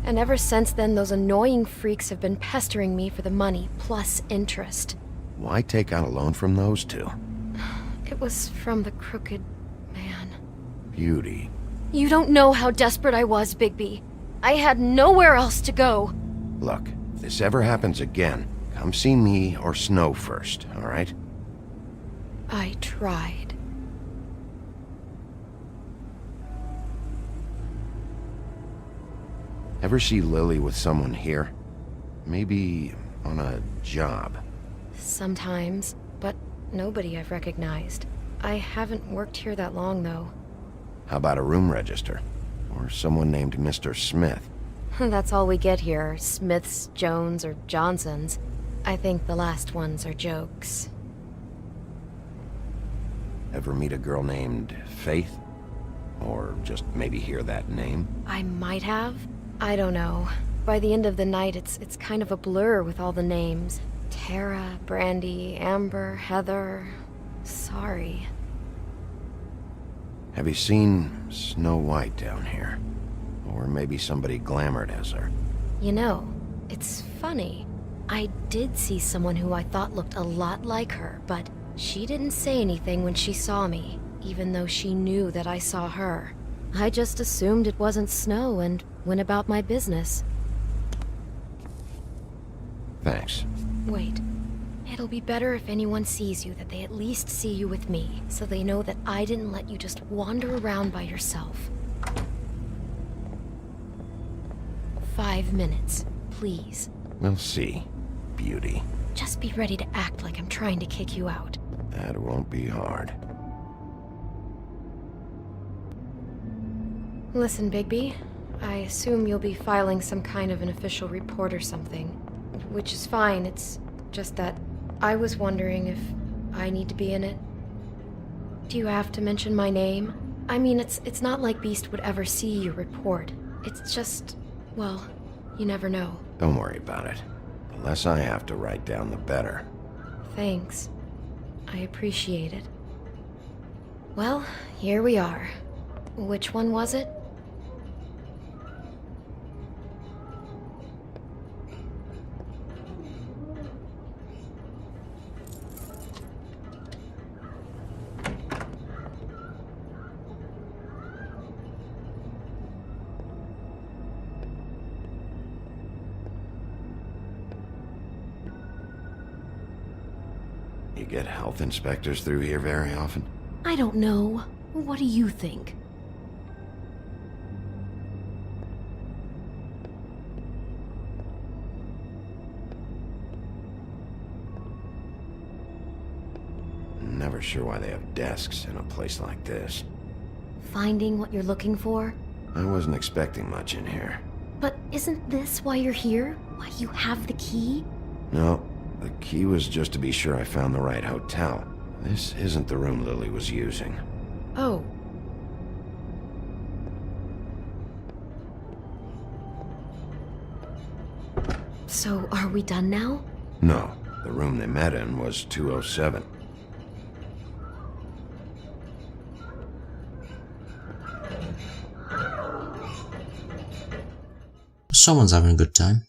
And ever since then, those annoying freaks have been pestering me for the money, plus interest. Why take out a loan from those two? It was from the crooked man. Beauty. You don't know how desperate I was, Bigby. I had nowhere else to go. Look, if this ever happens again, come see me or Snow first, all right? I tried. Ever see Lily with someone here? Maybe on a job. Sometimes, but nobody I've recognized. I haven't worked here that long, though. How about a room register? Or someone named Mr. Smith? That's all we get here, Smiths, Jones, or Johnsons. I think the last ones are jokes. Ever meet a girl named Faith? Or just maybe hear that name? I might have. I don't know. By the end of the night, it's kind of a blur with all the names. Tara, Brandy, Amber, Heather... Sorry. Have you seen Snow White down here? Or maybe somebody glamored as her? You know, it's funny. I did see someone who I thought looked a lot like her, but she didn't say anything when she saw me, even though she knew that I saw her. I just assumed it wasn't Snow and went about my business. Thanks. Wait. It'll be better if anyone sees you that they at least see you with me, so they know that I didn't let you just wander around by yourself. 5 minutes, please. We'll see, Beauty. Just be ready to act like I'm trying to kick you out. That won't be hard. Listen, Bigby. I assume you'll be filing some kind of an official report or something. Which is fine, it's just that I was wondering if I need to be in it. Do you have to mention my name? I mean, it's not like Beast would ever see your report. It's just, well, you never know. Don't worry about it. The less I have to write down, the better. Thanks. I appreciate it. Well, here we are. Which one was it? You get health inspectors through here very often? I don't know. What do you think? Never sure why they have desks in a place like this. Finding what you're looking for? I wasn't expecting much in here. But isn't this why you're here? Why you have the key? No, the key was just to be sure I found the right hotel. This isn't the room Lily was using. Oh. So, are we done now? No, The room they met in was 207. Someone's having a good time.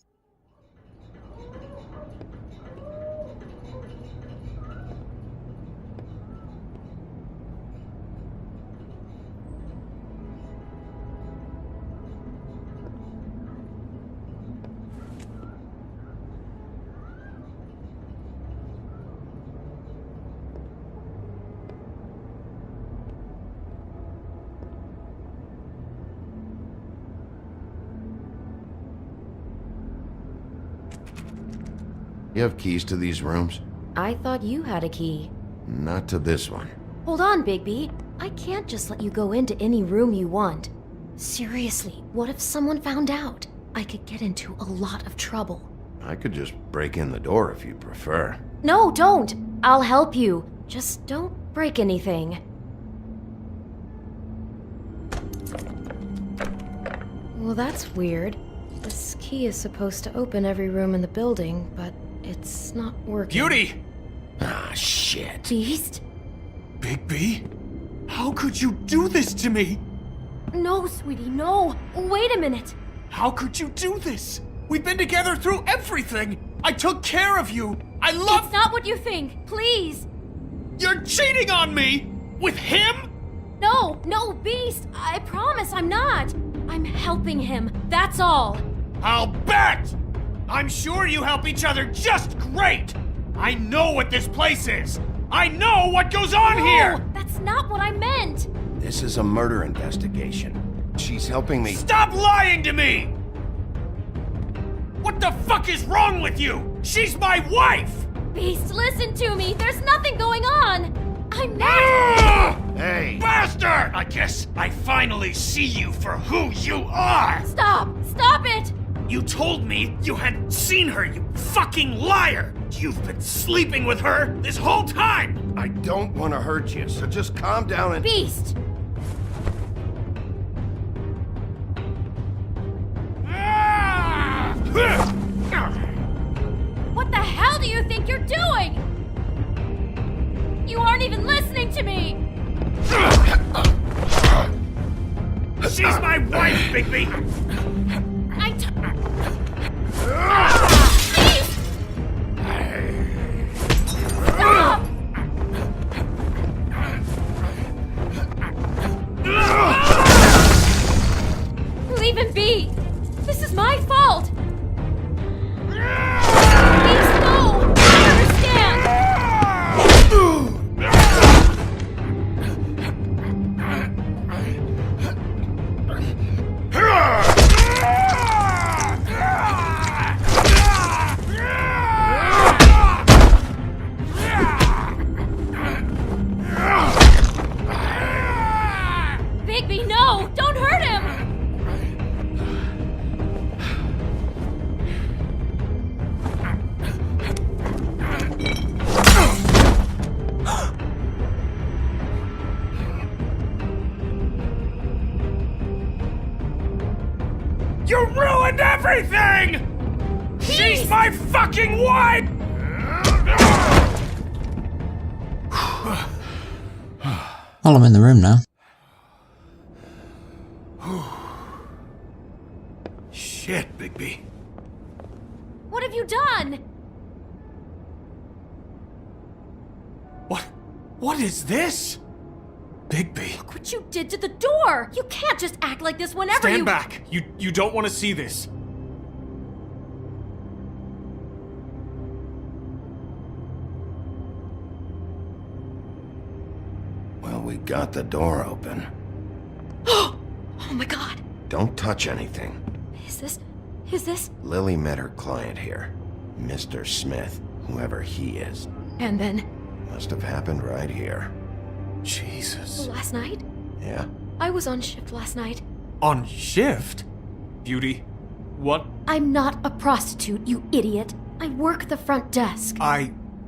You have keys to these rooms? I thought you had a key. Not to this one. Hold on, Bigby. I can't just let you go into any room you want. Seriously, what if someone found out? I could get into a lot of trouble. I could just break in the door if you prefer. No, don't! I'll help you. Just don't break anything. Well, that's weird. This key is supposed to open every room in the building, but it's not working. Beauty! Ah, shit. Beast? Bigby? How could you do this to me? No, sweetie, no. Wait a minute. How could you do this? We've been together through everything. I took care of you. I love— It's not what you think. Please. You're cheating on me! With him? No, no, Beast. I promise I'm not. I'm helping him. That's all. I'll bet! I'm sure you help each other just great! I know what this place is! I know what goes on here! That's not what I meant! This is a murder investigation. She's helping me— Stop lying to me! What the fuck is wrong with you? She's my wife! Beast, listen to me! There's nothing going on! I'm not— Hey! Bastard! I guess I finally see you for who you are! Stop! Stop it! You told me you had seen her, you fucking liar! You've been sleeping with her this whole time! I don't want to hurt you, so just calm down and— Beast! What the hell do you think you're doing? You aren't even listening to me! She's my wife, Bigby! Beast! Stop! Leave him be! This is my fault! Beast, no! I understand! Bigby, no! Don't hurt him! You ruined everything! She's my fucking wife! Well, I'm in the room now. Shit, Bigby. What have you done? What is this? Bigby. Look what you did to the door! You can't just act like this whenever Stand back! You don't want to see this. Well, we got the door open. Oh my god. Don't touch anything. Is this? Lily met her client here. Mr. Smith, whoever he is. And then? Must have happened right here. Jesus. Last night? Yeah? I was on shift last night. On shift? Beauty, what? I'm not a prostitute, you idiot. I work the front desk.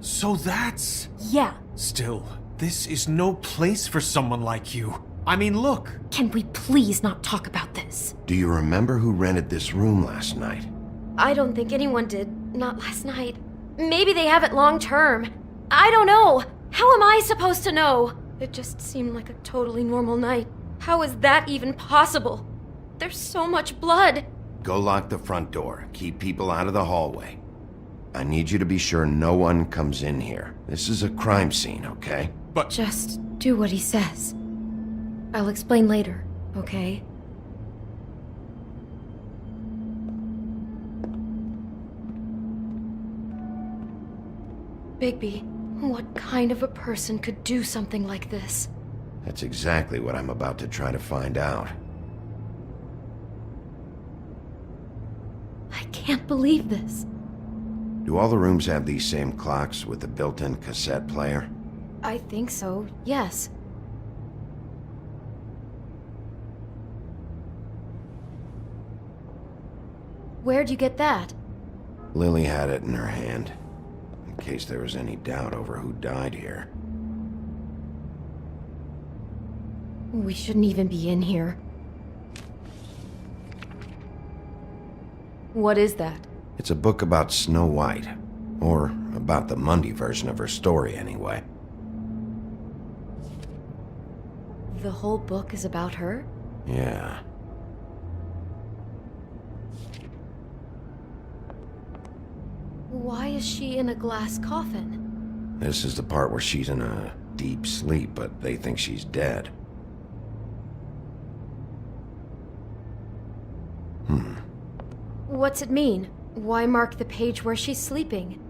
So that's... Yeah. Still, this is no place for someone like you. I mean, look. Can we please not talk about this? Do you remember who rented this room last night? I don't think anyone did. Not last night. Maybe they have it long term. I don't know. How am I supposed to know? It just seemed like a totally normal night. How is that even possible? There's so much blood. Go lock the front door. Keep people out of the hallway. I need you to be sure no one comes in here. This is a crime scene, okay? But just do what he says. I'll explain later, okay? Bigby, what kind of a person could do something like this? That's exactly what I'm about to try to find out. I can't believe this. Do all the rooms have these same clocks with the built-in cassette player? I think so, yes. Where'd you get that? Lily had it in her hand, in case there was any doubt over who died here. We shouldn't even be in here. What is that? It's a book about Snow White. Or about the Mundy version of her story, anyway. The whole book is about her? Yeah. Why is she in a glass coffin? This is the part where she's in a deep sleep, but they think she's dead. What's it mean? Why mark the page where she's sleeping?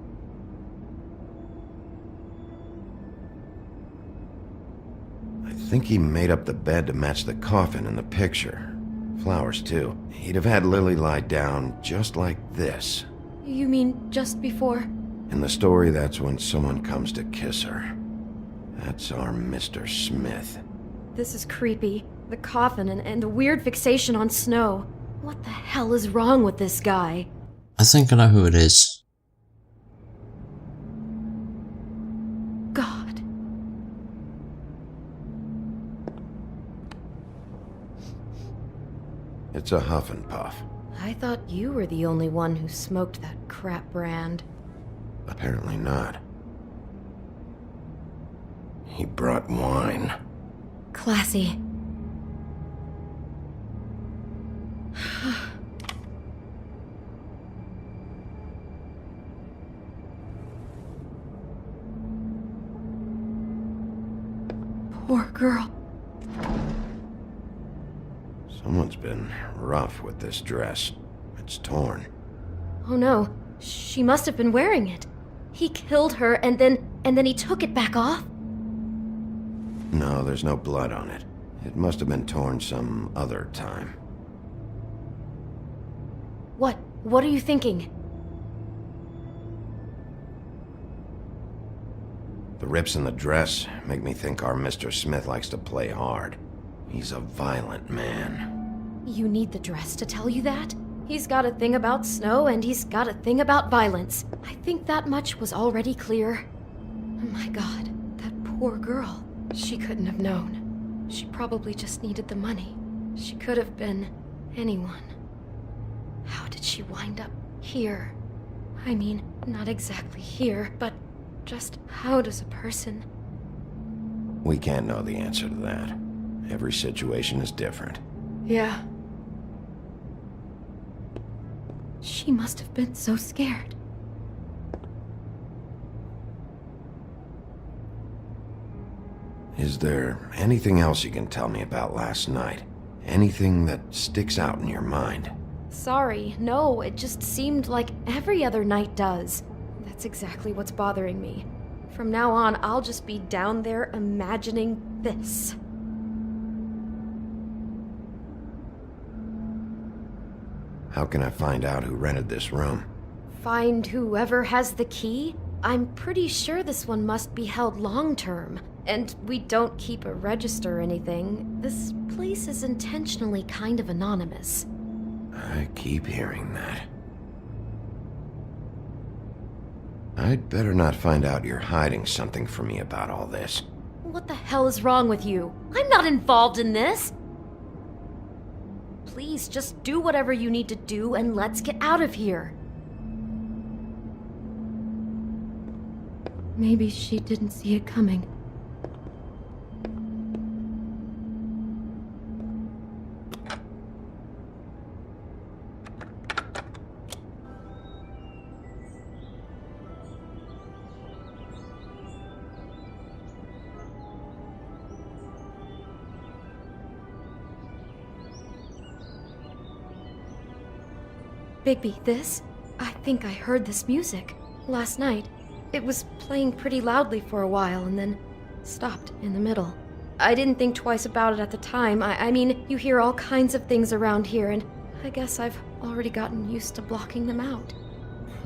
I think he made up the bed to match the coffin in the picture. Flowers, too. He'd have had Lily lie down just like this. You mean just before? In the story, that's when someone comes to kiss her. That's our Mr. Smith. This is creepy. The coffin and the weird fixation on Snow. What the hell is wrong with this guy? I think I know who it is. God. It's a huff and puff. I thought you were the only one who smoked that crap brand. Apparently not. He brought wine. Classy. Poor girl. Someone's been rough with this dress. It's torn. Oh no, she must have been wearing it. He killed her and then he took it back off? No, there's no blood on it. It must have been torn some other time. What are you thinking? The rips in the dress make me think our Mr. Smith likes to play hard. He's a violent man. You need the dress to tell you that? He's got a thing about Snow and he's got a thing about violence. I think that much was already clear. Oh my god, that poor girl. She couldn't have known. She probably just needed the money. She could have been anyone. How did she wind up here? I mean, not exactly here, but just how does a person... We can't know the answer to that. Every situation is different. Yeah. She must have been so scared. Is there anything else you can tell me about last night? Anything that sticks out in your mind? Sorry, no, it just seemed like every other night does. That's exactly what's bothering me. From now on, I'll just be down there imagining this. How can I find out who rented this room? Find whoever has the key? I'm pretty sure this one must be held long-term. And we don't keep a register or anything. This place is intentionally kind of anonymous. I keep hearing that. I'd better not find out you're hiding something from me about all this. What the hell is wrong with you? I'm not involved in this! Please, just do whatever you need to do and let's get out of here. Maybe she didn't see it coming. Bigby, this? I think I heard this music last night. It was playing pretty loudly for a while and then stopped in the middle. I didn't think twice about it at the time. I mean, you hear all kinds of things around here, and I guess I've already gotten used to blocking them out.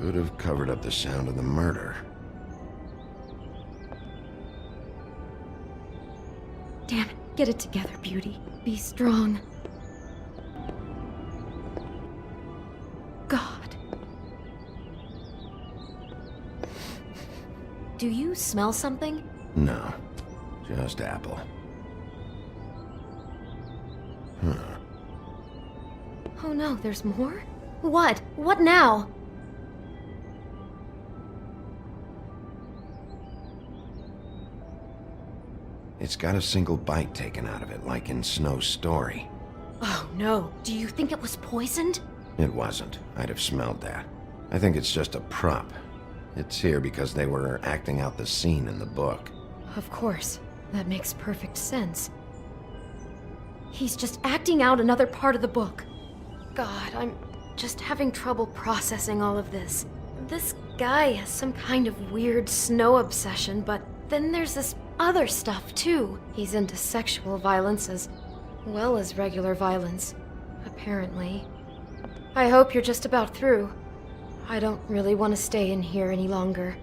Could have covered up the sound of the murder. Damn it, get it together, Beauty. Be strong. God. Do you smell something? No, just apple. Huh. Oh no, there's more? What? What now? It's got a single bite taken out of it, like in Snow's story. Oh no, do you think it was poisoned? It wasn't. I'd have smelled that. I think it's just a prop. It's here because they were acting out the scene in the book. Of course. That makes perfect sense. He's just acting out another part of the book. God, I'm just having trouble processing all of this. This guy has some kind of weird snow obsession, but then there's this other stuff too. He's into sexual violence as well as regular violence, apparently. I hope you're just about through. I don't really want to stay in here any longer.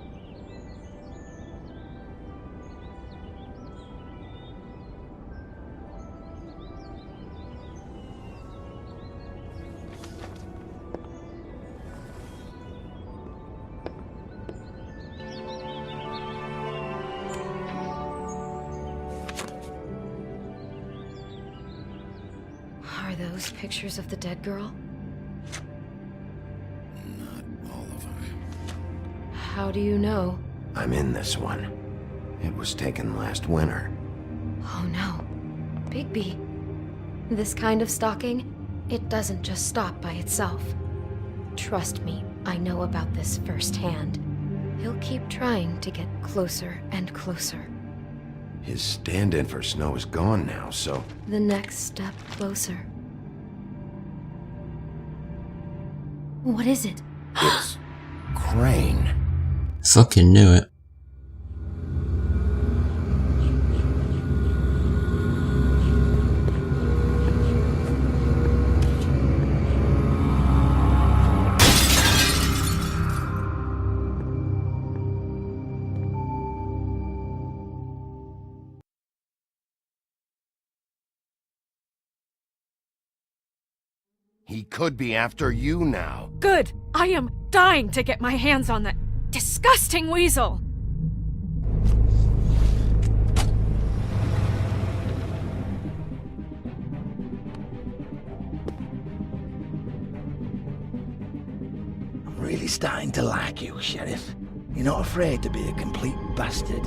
Are those pictures of the dead girl? How do you know? I'm in this one. It was taken last winter. Oh no. Bigby. This kind of stalking, it doesn't just stop by itself. Trust me, I know about this firsthand. He'll keep trying to get closer and closer. His stand-in for Snow is gone now, so... The next step closer. What is it? It's... Crane. Fucking knew it. He could be after you now. Good! I am dying to get my hands on that disgusting weasel! I'm really starting to like you, Sheriff. You're not afraid to be a complete bastard.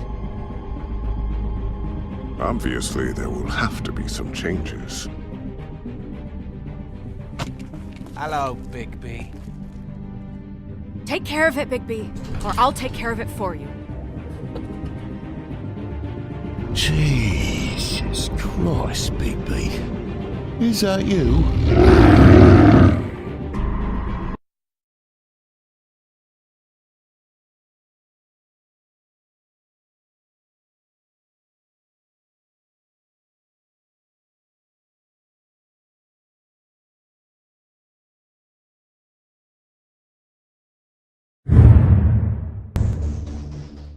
Obviously, there will have to be some changes. Hello, Bigby. Take care of it, Bigby, or I'll take care of it for you. Jesus Christ, Bigby. Is that you?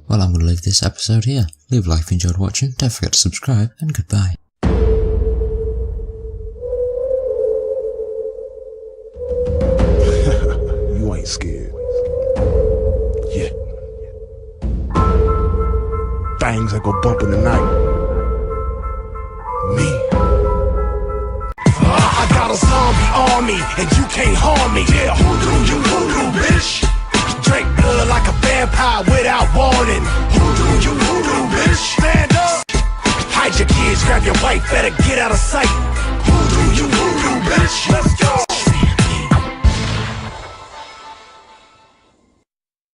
Well, I'm going to leave this episode here. Leave a like if you enjoyed watching, don't forget to subscribe, and goodbye. You ain't scared. Yeah. Things that go bump in the night. Me. I got a zombie army, and you can't harm me. Yeah, who do you, bitch? Drink blood like a vampire. vampire without warning. Hoodoo, you hoodoo, bitch. Stand up. Hide your kids, grab your wife, better get out of sight.